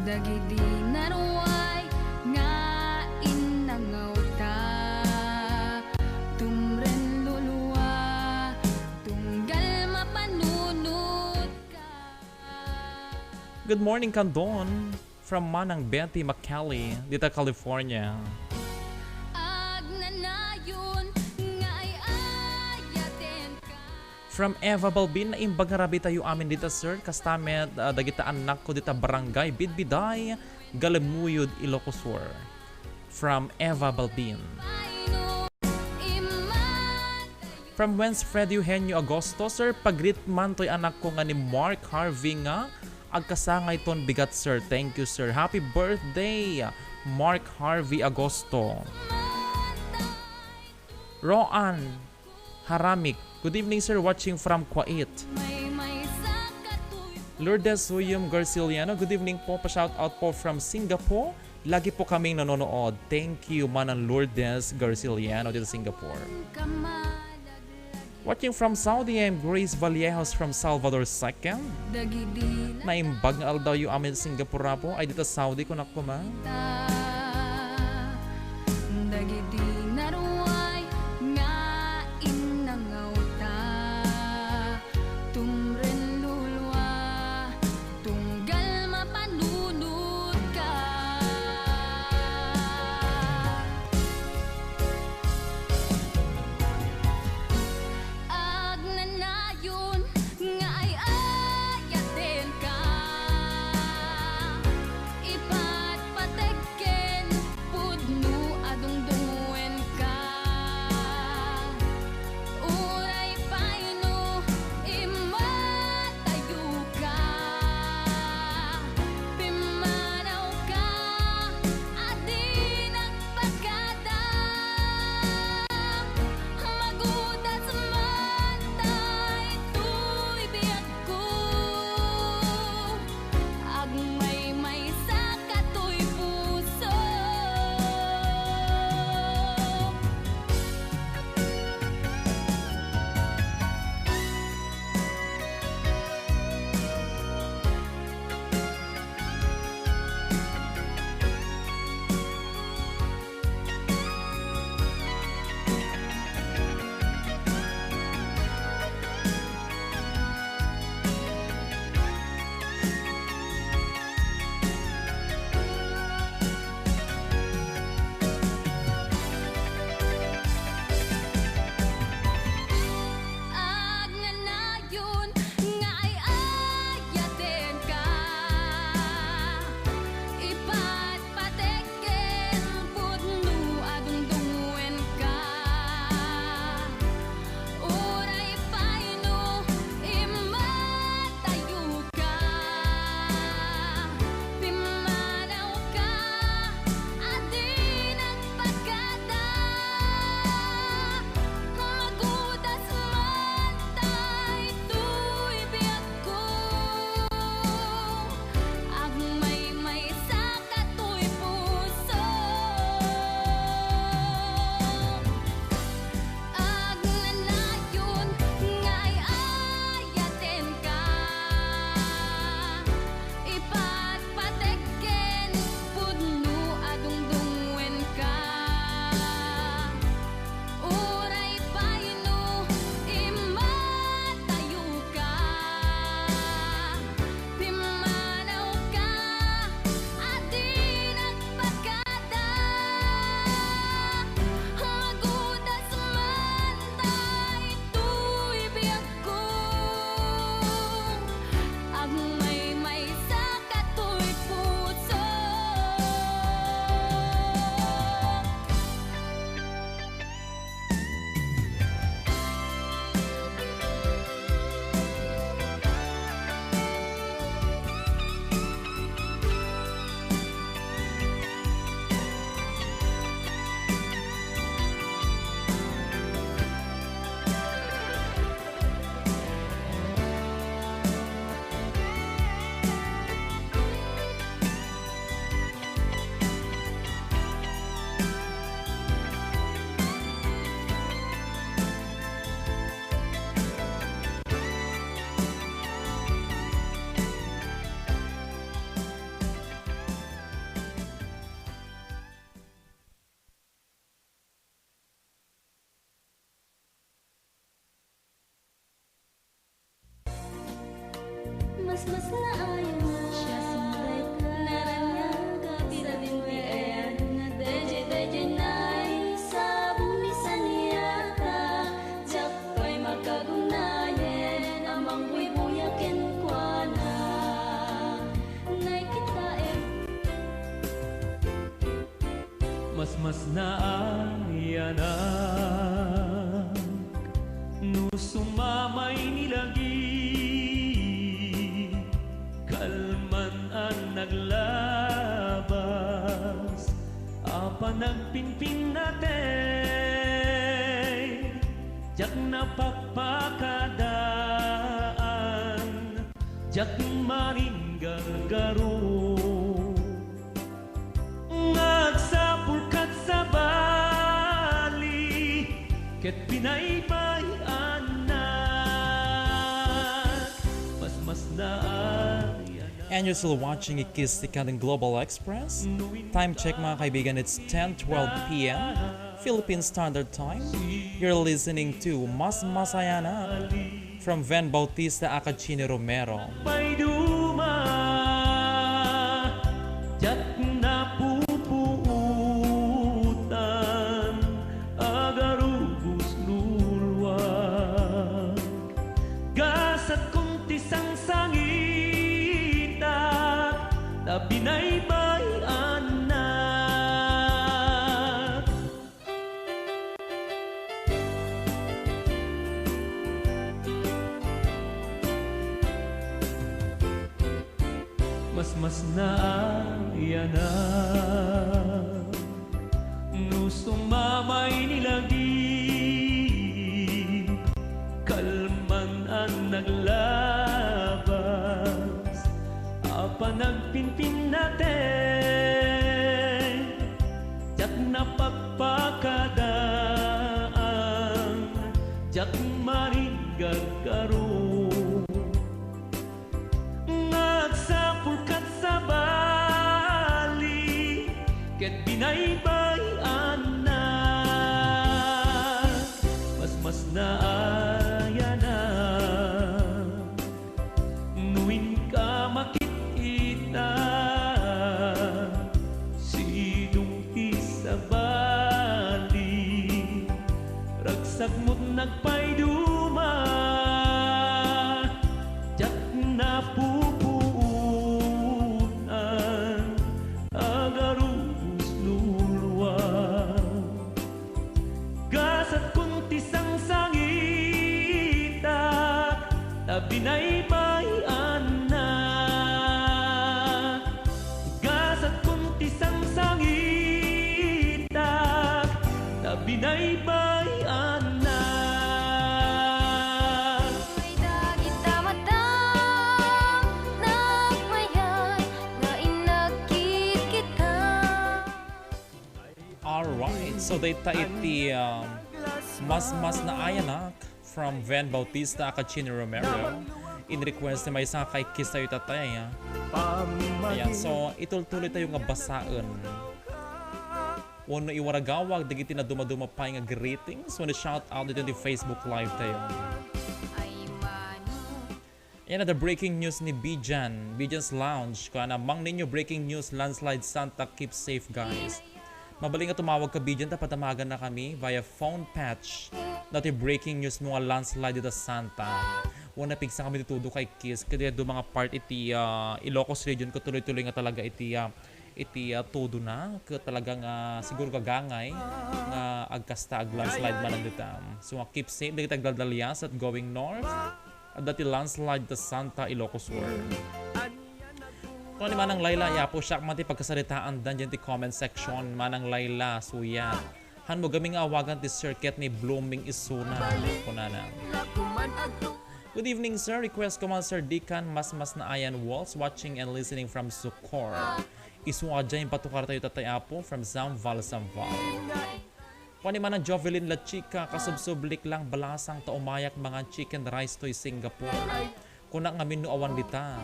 Dagidi naruay nga inangaw ta. Tumren luluwa, tunggal mapanunod ka. Good morning, Candon. From Manang Betty McCallie, dito California. Agnanayon nga ay ayaten ka. From Eva Balbin, na imbag nga rabi tayo amin dito, sir. Kastamet, dagita anak ko dito barangay, Bidbiday, Galamuyod, Ilocos Sur. From Eva Balbin. Paino, iman From whence Fred Eugenio Agosto, sir, pagrit man to'y anak ko nga ni Mark Harvey nga, agkasangay ton bigat, sir. Thank you, sir. Happy birthday, Mark Harvey Agosto. Roan Haramik, good evening, sir, watching from Kuwait. may sakatoy. Lourdes Huyum Garciliano, good evening po, pa-shout out po from Singapore. Lagi po kaming nanonood. Thank you, Manang Lourdes Garciliano dito sa Singapore. Watching from Saudi, I'm Grace Vallejos from Salvador II. Dagidila Naimbag nga daw yung amin sa Singapore po, ay dito sa Saudi ko nakuma. ta. Dagidi naruay nga inangaw ta. Tumren luluwa, tunggal mapanunod ka. Agnanayon nga ay ayaten ka. Ipatpategke mas naayon na siya sumulay ka naranyaga sa dinti ayan na deje na'y sabong ni saniyaka jak pa'y makagunayen amang buy-buyakin kwa na nay kita mas naayanan no sumamay nilagi kalman ang naglabas apa nagpinpin natin jak napagpakadaan jak maringgargaro nagsapulkat sa bali ket pinaybayan na mas naayan. And you're still watching Ikkis, the Candon Global Express. Time check mga kaibigan, it's 10:12 p.m. Philippine Standard Time. You're listening to Mas Masaya Na from Van Bautista Acachini Romero. May duma jak napupuutan agarugos luluwag gasat kong tisang sangita na binaybayan na mas naayan na no sumamay nilagi kalman ang naglabas apa nagpinpin natin jak napagpakadaan jak maringgargaro nagsapulkat sa bali ket binaybayan na mas naayan na nuwin ka makikita sidong ti sa bali ragsak mo't nagpayduma jak napupuunan agarugos luluwag gasat kong tisang sangita na binaybayan na gasat kong tisang sangita na binaybayan na Ay dagit tamatang nagmayan nga inagkit kita. Alright, so they iti Mas Naayanak from Van Bautista Acachini Romero. In request ni may isang kay Kiss tayo tatay. Ayan, so itultuloy tayo nga basaan. Wano iwaragawag, dagiti na dumaduma pa nga greetings. Wano shout out dito di Facebook Live tayo. Ay mano Yan na the breaking news ni Bijan's Lounge. Kaya namang ninyo breaking news, landslide Santa, keep safe guys. Mabaling nga tumawag ka Bijan, tapatamagan na kami via phone patch. Dati breaking news mga landslide dito Santa. Wana pigsa kami ditudo kay Kiss. Kaya do mga part iti Ilocos region ko tuloy-tuloy nga talaga iti todo na. Kaya talagang siguro kagangay nga agkasta ag landslide man dito. So keep safe. Dagiti agdaldalyas at going north. At dati landslide dito Santa, Ilocos World. Kung ni Manang Layla, yapo siya mati pagkasalitaan dan dyan ti comment section. Manang Layla, suyat. Han mo gaming awagan ti circuit ni Blooming Isuna. Kunana. Good evening sir, request ko man Sir Deacon, mas naayan Walls, watching and listening from Sucor. Isuwa dyan patukar tayo tatayapo from Zamval. Kung ni Manang Jovelyn La Chica, kasubsublik lang balasang taumayak mga chicken rice to'y Singapore. Kuna nga minu awan dita.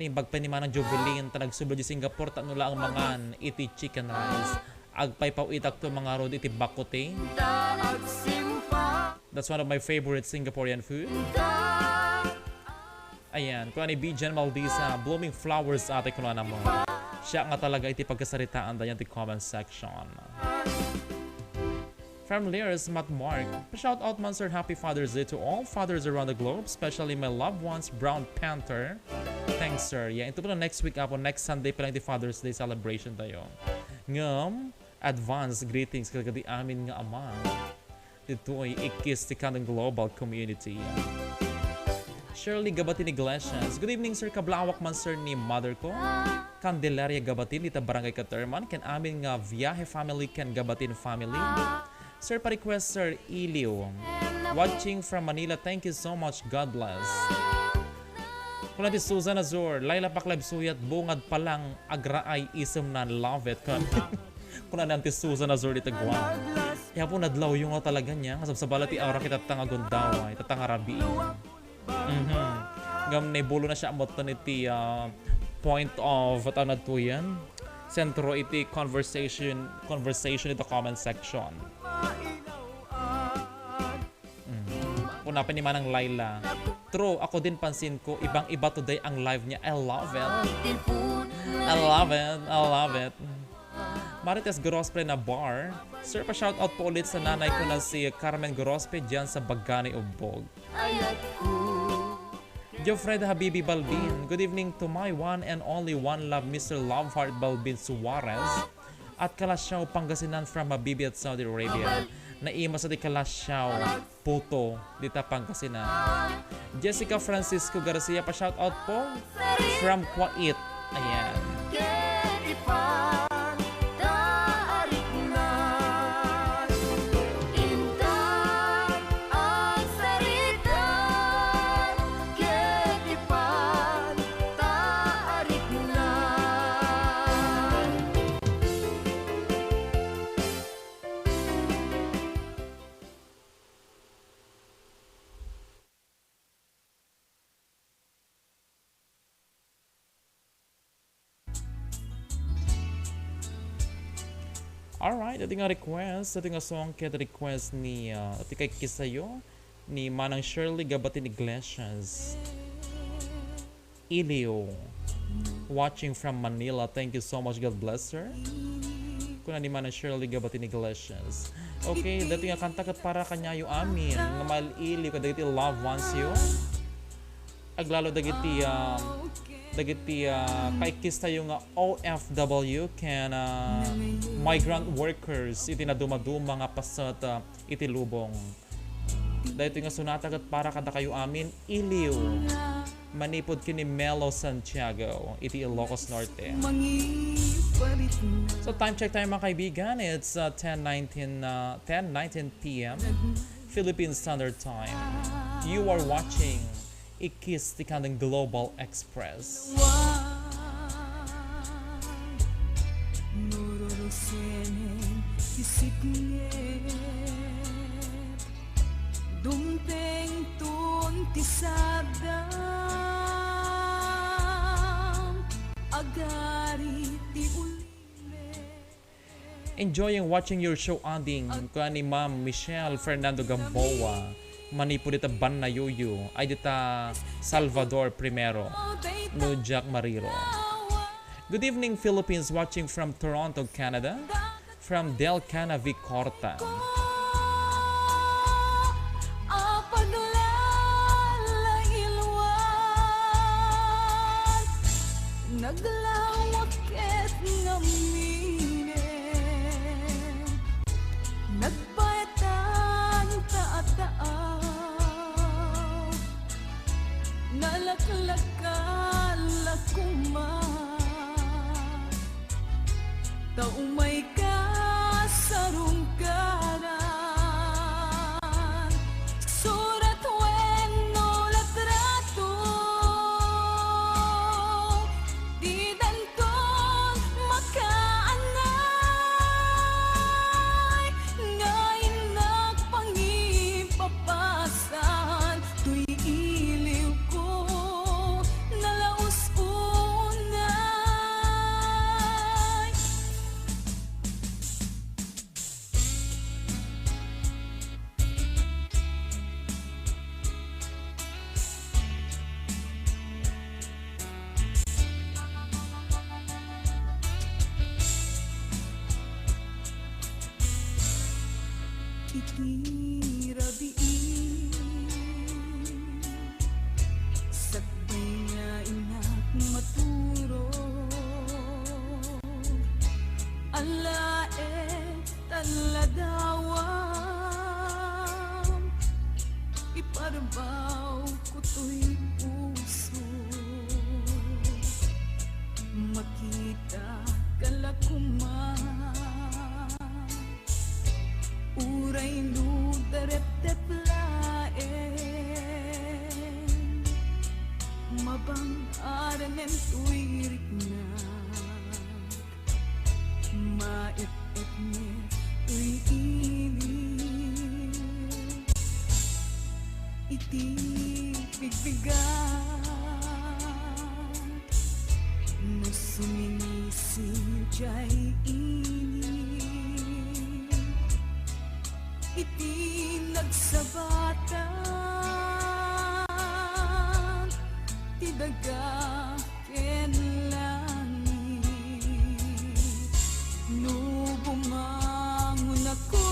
Ni bagpay ni Manang Jovelyn, tanagsublo di Singapore, tanula ang mangan iti chicken rice. Agpay itak to mga road iti bakote. That's one of my favorite Singaporean food. Ayan, kung ano Bijan Maldisa, blooming flowers ate ko na mo. Siya nga talaga iti pagkasaritaan da yan ti comment section. From Lears, Matt Mark, shout out man sir, happy Father's Day to all fathers around the globe, especially my loved ones, Brown Panther. Thanks sir. Yeah, ito po na next week po, next Sunday pa lang di Father's Day celebration tayo. Ngam, advance greetings kagadi amin nga ama. Ito ay Ikkis ti Candon Global Community. Shirley Gabatin Iglesias. Good evening sir, kablawak man sir ni mother ko. Candelaria Gabatin, dita Barangay Katerman. Ken amin nga Viaje family, ken Gabatin family. Sir, pa-request sir, Iliw. Watching from Manila, thank you so much, God bless. Kung natin Susan Azur, Laila Paklab Suyat, bungad palang agraay isem na love it. Kung natin Susan Azur dito guwan. Kaya po nadlaw yung nga talaga niya. Kasab sa balati aura kita tangagundaway, tatangarabi. Ngam nebulo na siya amot na iti point of ano to yan. Sentro iti conversation ito comment section. Punapin ni Manang Laila. True, ako din pansin ko, ibang iba today ang live niya. I love it. I love it. I love it. Marites Grospe na bar. Sir, pa-shoutout po ulit sa nanay ko na si Carmen Grospe dyan sa Bagani Ubog. Jofred Habibi Balbin. Good evening to my one and only one love, Mr. Loveheart Balbin Suarez. At Kalasyaw, Pangasinan from Habibi at Saudi Arabia. Naima sa di Kalasyaw, Puto, dita Pangasinan. Jessica Francisco Garcia, pa-shoutout po from Kuwait. Ayan. Alright, ito nga request. Ito nga song kaya request ni ito kay Kisayo ni Manang Shirley Gabatin Iglesias. Ilio. Watching from Manila. Thank you so much. God bless her. Kuna ni Manang Shirley Gabatin Iglesias. Okay, dito nga kanta kat para kanya yung amin. Nga mahal Ilio kada iti love wants you. Aglalo dagiti kaikis tayo nga OFW can migrant workers iti na dumaduma nga pasat iti lubong. Dahil ito nga sunatagat para kada kayo amin Iliw manipod kini Melo Santiago iti Ilocos Norte. So time check tayo mga kaibigan, it's 10:19 p.m. Philippine Standard Time. You are watching Ikkis the Candon Global Express. Enjoying watching your show ending ko ni Ma'am Michelle Fernando Gamboa. Manipod dita Ban na Yuyu ay dita Salvador Primero no Jack Mariro. Good evening Philippines, watching from Toronto, Canada, from Del Canavi Corta. Taumay ka sarong kana iti rabii sakbay nga inak maturog alae taladawam iparbaw ko to'y puso makita kalakuman uray ludarep-dep laen mabang-aran en tuwirik na maip-ip niya tuy ilig iti bigbigat no suminisin jay inig iti nagsabatan ti daga ken langit no bumangon ako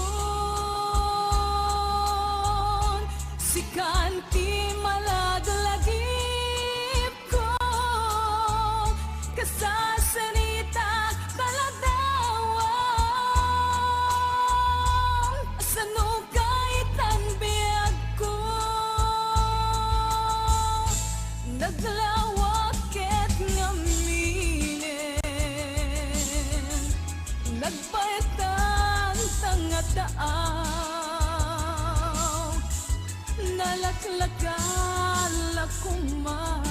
si kanti maladalagip ko kasasanita taladawang asano kahit ang biyag ko naglawakit ngaminin nagbayatan tangataaw nalaklakan lakuman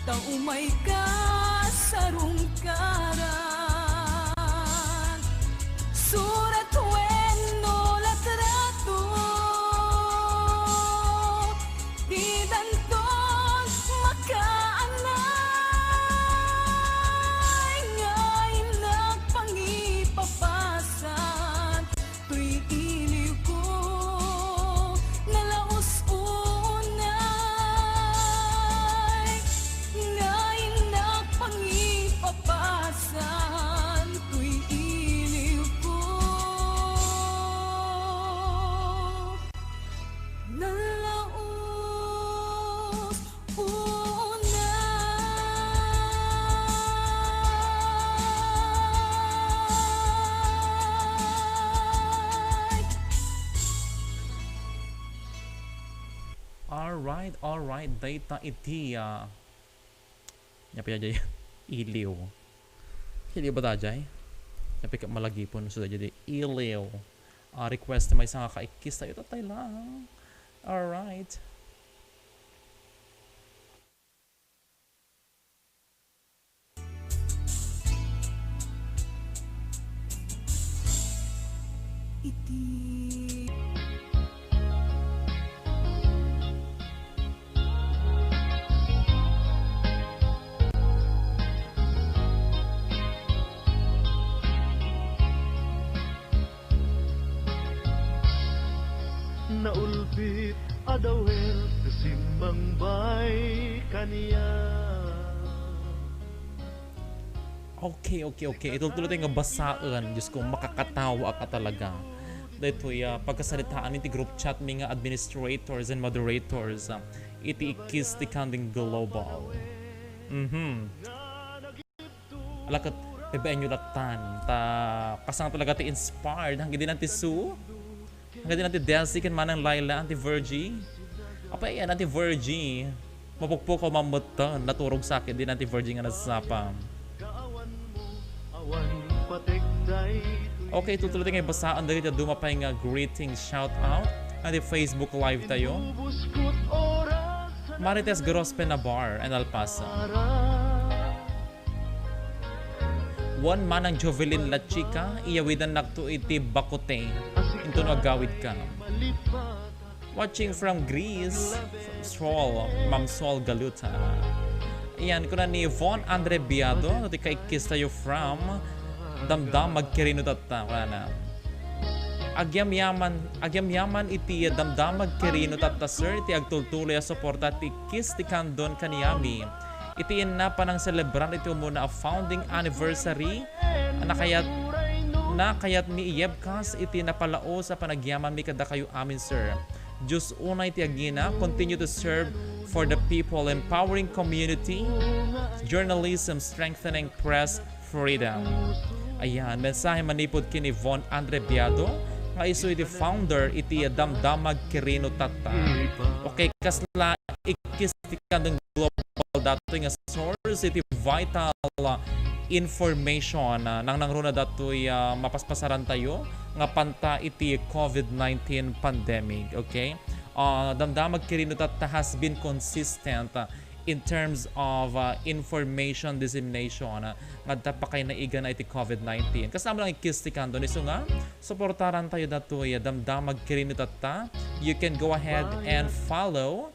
taumay ka sarong karan surat wenno latrato di danton makaanay ngay nagpangipapasan tuy iliw ko nalaos unay ngay nagpangipapasan tuy iliw ko nalaos unay. Alright, data iti Nyapi aja ya iliw ba tajay? Nyapi ka malagipon sudah jadi iliw request may isang ka-ikkis tayo tatay lang. Alright, iti Naulbit adawel kasimbang bay kaniya. okay. Ito tuloy tayo nga basaan. Diyos ko, makakatawa ka talaga. Dito pagkasalitaan ni group chat mga administrators and moderators. Iti Ikkis ti Candon Global. Alakat, bebayan nyo latan. Kasang talaga ti inspired. Hanggang din natin Sue. Hanggang din natin Delcy kan manang Laila, anti Virgie. Apa yan, anti Virgie. Mapukpok ko mamutan. Naturog sa akin din anti Virgie nga nasasapam. Okay, tutuloy tayo basaan dahil dumapay nga greeting shout out. Anti Facebook live tayo. Marites Grospe Nabar and Alpasa. One manang Jovelyn La Chica, iyawidan nakto iti bakote. Into no agawid ka. Watching from Greece, from Stroll, Ma'am Sol Galuta. Iyan ko na ni Von Andre Biado, iti ka-ikkis tayo from Damdam Magkirino tata. Wala na. Agyam-yaman iti Damdam Magkirino tata sir, iti agtultuloy a suporta ti Ikkis ti Candon kaniyami. Iti na pa nang celebran iti muna a founding anniversary na kayat na kayat mi iyebkas iti napalao sa panagyaman mi kada kayo amin, sir. Diyos unay ti agina, continue to serve for the people, empowering community, journalism, strengthening press freedom. Ayan, mensahe manipod kini Von Andre Biado, nga iso iti founder iti Damdamag Kirino Tata. Okay, kasla Ikkis ti Candon global dato nga source iti vital information nang nangruna datoy mapaspasaran tayo nga panta iti COVID-19 pandemic. Okay, Damdamag Kirino Tata has been consistent in terms of information dissemination nga pa kay naiga na iti COVID-19. Kasama lang Ikkis ti Candon iso nga suportaran tayo datoy Damdamag Kirino Tata. You can go ahead and follow,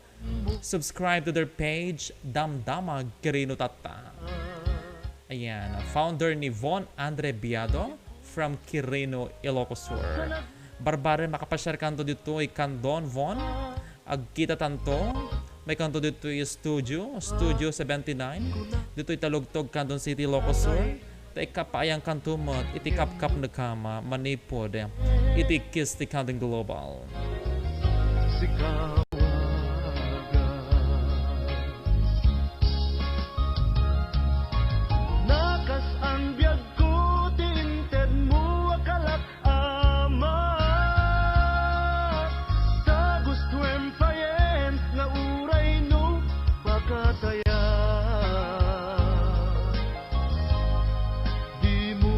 subscribe to their page Damdamag Kirino Tata. Ayan, founder ni Von Andre Biado from Quirino, Ilocos Sur. Barbare makapasyar kanto dito ay Candon Von. Agkita tanto, may kanto dito ay Studio 79. Dito ay Talugtog, Candon City, Ilocos Sur. Tay kapayang kanto mo, iti kap-kap na kama, manipod, iti Ikkis ti Candon Global. Sikawagan. Nakas ang biyag ko, tinted mo akalat amat. Sa gusto empayen, nga uray no, pakataya. Di mo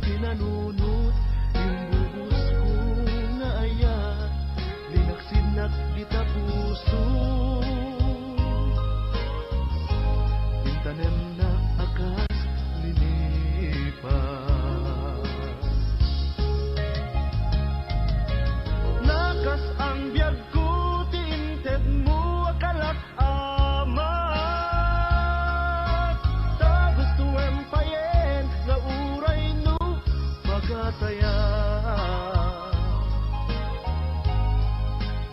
pinanunot, yung bubus ko nga ayat. Linaksinat kita puso, intanem na akas linipas. Nakas ang biyag ko, tinted mo akalat amat. Ta gusto empayen, nga uray no, magataya.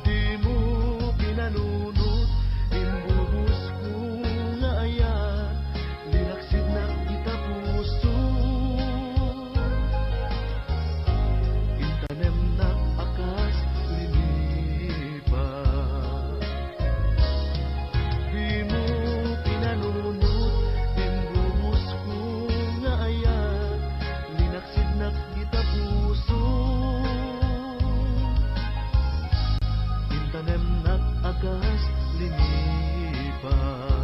Di mo pinanunot, imbuhos ko nga ayan. Linaksid na kita puso, intanem na akas linipas. Di mo pinanunot, imbuhos ko nga ayan. Linaksid na kita puso, intanem na akas linipas.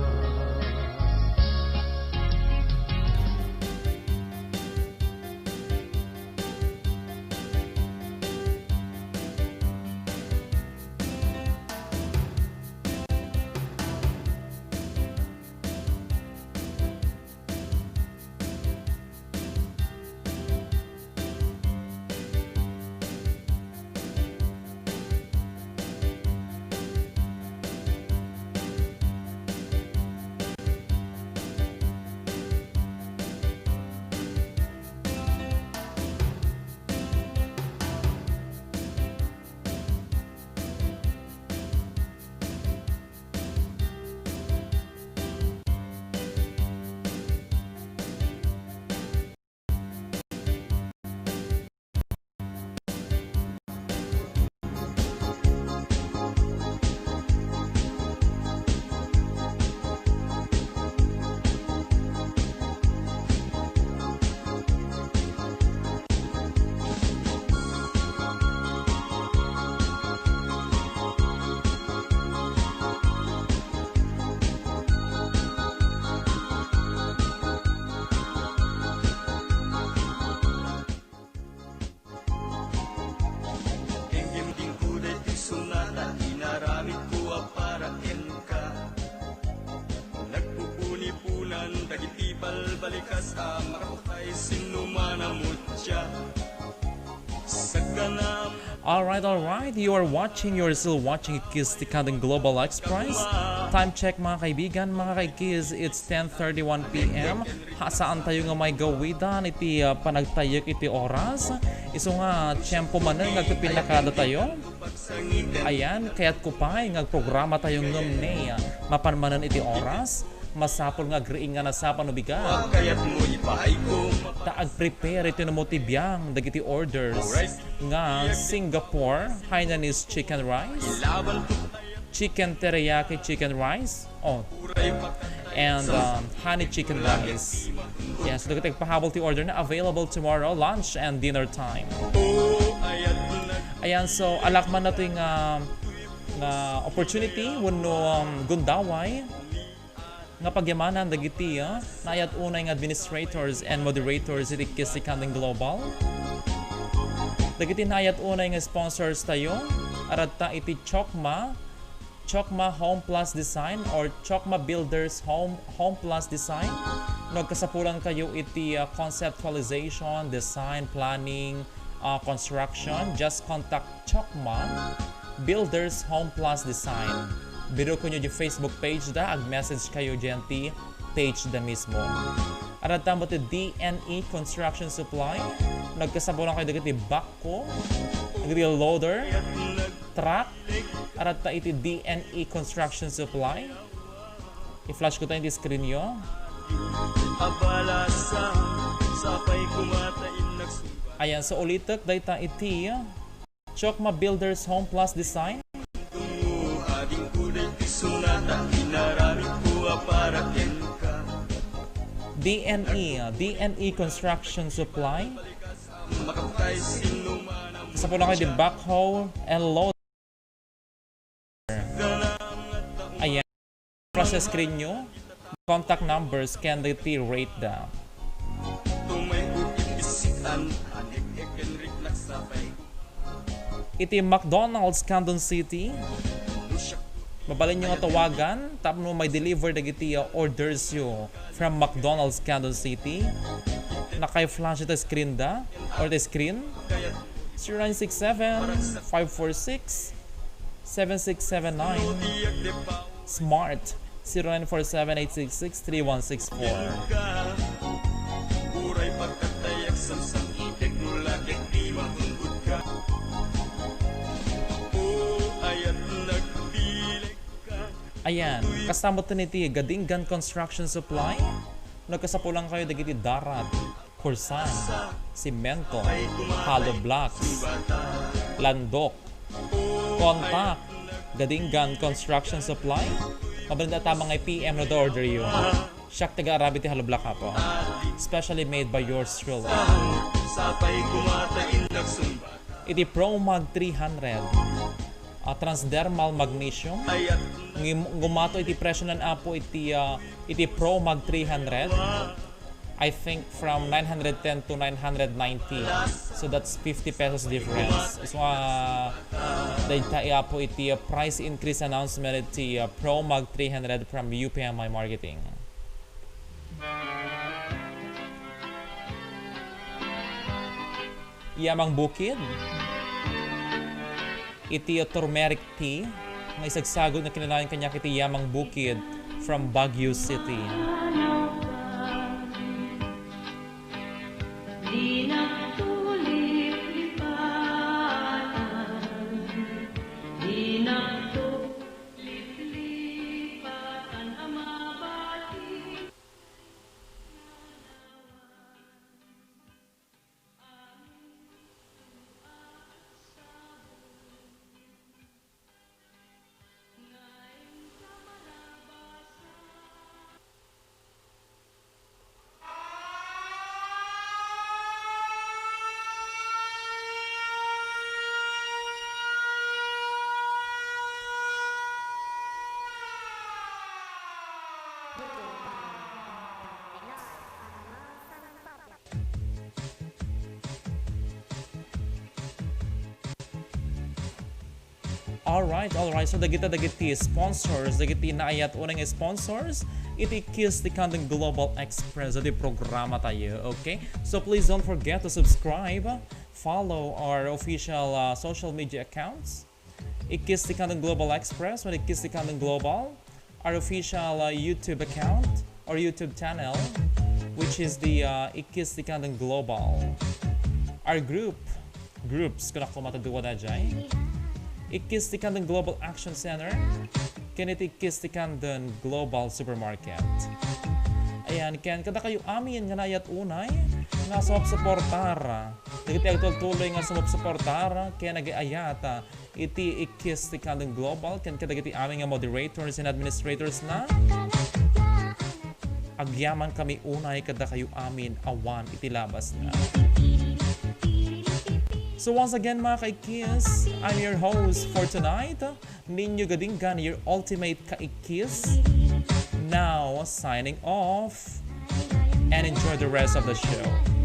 Ingimding kulay ti sunata, inaramid ko para ka. Nagpupuni-punan, dagiti balbalikas, makapay sinumanamutya. Sa ganap, Alright. You are watching, you are still watching Ikkis ti Candon Global Express. Time check mga kaibigan, mga kaikis, it's 10:31 p.m. Hasaan tayo nga may gawidan iti panagtayok iti oras. Iso nga, tiyempo manan, nagpipinakada tayo. Ayan, kaya't kupay, ngagprograma tayo ngamne, mapanmanan iti oras. masapol nga agriing nga nasapan no bigat. Kaya't mo ipahay ko Taag-prepare ito na mo tibiyang dagiti orders nga Singapore Hainanese chicken rice, laban ko chicken teriyaki chicken rice, and honey chicken rice. Yes, dagiti pahabol ti order na available tomorrow lunch and dinner time. Ayan, so alakman na ito yung nga opportunity wano gundaway nga pagyamanan dagiti nayat unay nga administrators and moderators iti Ikkis ti Candon Global. Dagiti nayat unay nga sponsors tayo aratta iti Chokma Home Plus Design or Chokma Builders Home Plus Design. Nagkasapulan kayo iti conceptualization, design, planning, construction. Just contact Chokma Builders Home Plus Design. Biro ko nyo yung Facebook page da, ag-message kayo dyan ti page da mismo. Arata mo ti DNE Construction Supply. Nagkasapulan kayo dagiti bako, dagiti loader, truck, arata iti DNE Construction Supply. I-flash ko tayo yung screen nyo. Ayan, so ulitak dayta iti Chokma Builders Home Plus Design. DNE Construction Supply. Sa po lang kayo di backhoe and loader. Ayan. Plus sa screen nyo, contact numbers can the rate down. Iti McDonald's Candon City. Mabalin nyo nga tawagan, tapos mo may deliver dagiti orders yo from McDonald's Candon City. Naka-flash ito screen da, or the screen. 0967-546-7679. Smart 0947-866-3164. Ayan, kasama ito niti Gadingan Construction Supply. Nagkasapulang kayo dagiti darat, kursan, simento, hollow blocks, landok, contact, Gadingan Construction Supply. Mabalin na tamang ay PM na order yun. Siyak taga-arabi ti hollow block po. Specially made by yours truly. Iti Pro Mag 300. Transdermal magnesium. Gumato iti presyo ng apo iti Pro Mag 300. I think from 910 to 990. So that's 50 pesos difference. So dahil apo iti price increase announcement iti Pro Mag 300 from UPMI Marketing. Yamang Bukid. Iti turmeric tea, may sagsagod na kinalayan kanya kiti Yamang Bukid from Baguio City. Alright. So dagiti sponsors, dagiti naayat unang sponsors, iti Ikkis ti Candon Global Express iti programa tayo, okay? So please don't forget to subscribe, follow our official social media accounts. Ikkis ti Candon Global Express or Ikkis ti Candon Global, our official YouTube account or YouTube channel, which is the Ikkis ti Candon Global. Our groups, kung ako mataduwa na dyan. Ikkis ti Candon Global Action Center. Kiniti Ikkis ti Candon Global Supermarket. Ayan, ken kada kayo amin nga nayat unay nga sumapsuportara. Dagiti agtultuloy nga sumapsuportara kaya nag-aayata iti Ikkis ti Candon Global ken kadagiti amin nga moderators and administrators na agyaman kami unay kada kayo amin awan iti labas na. So once again mga ka-Ikkis, I'm your host for tonight, Ninyo Gadinggan, your ultimate ka-Ikkis. Now, signing off, and enjoy the rest of the show.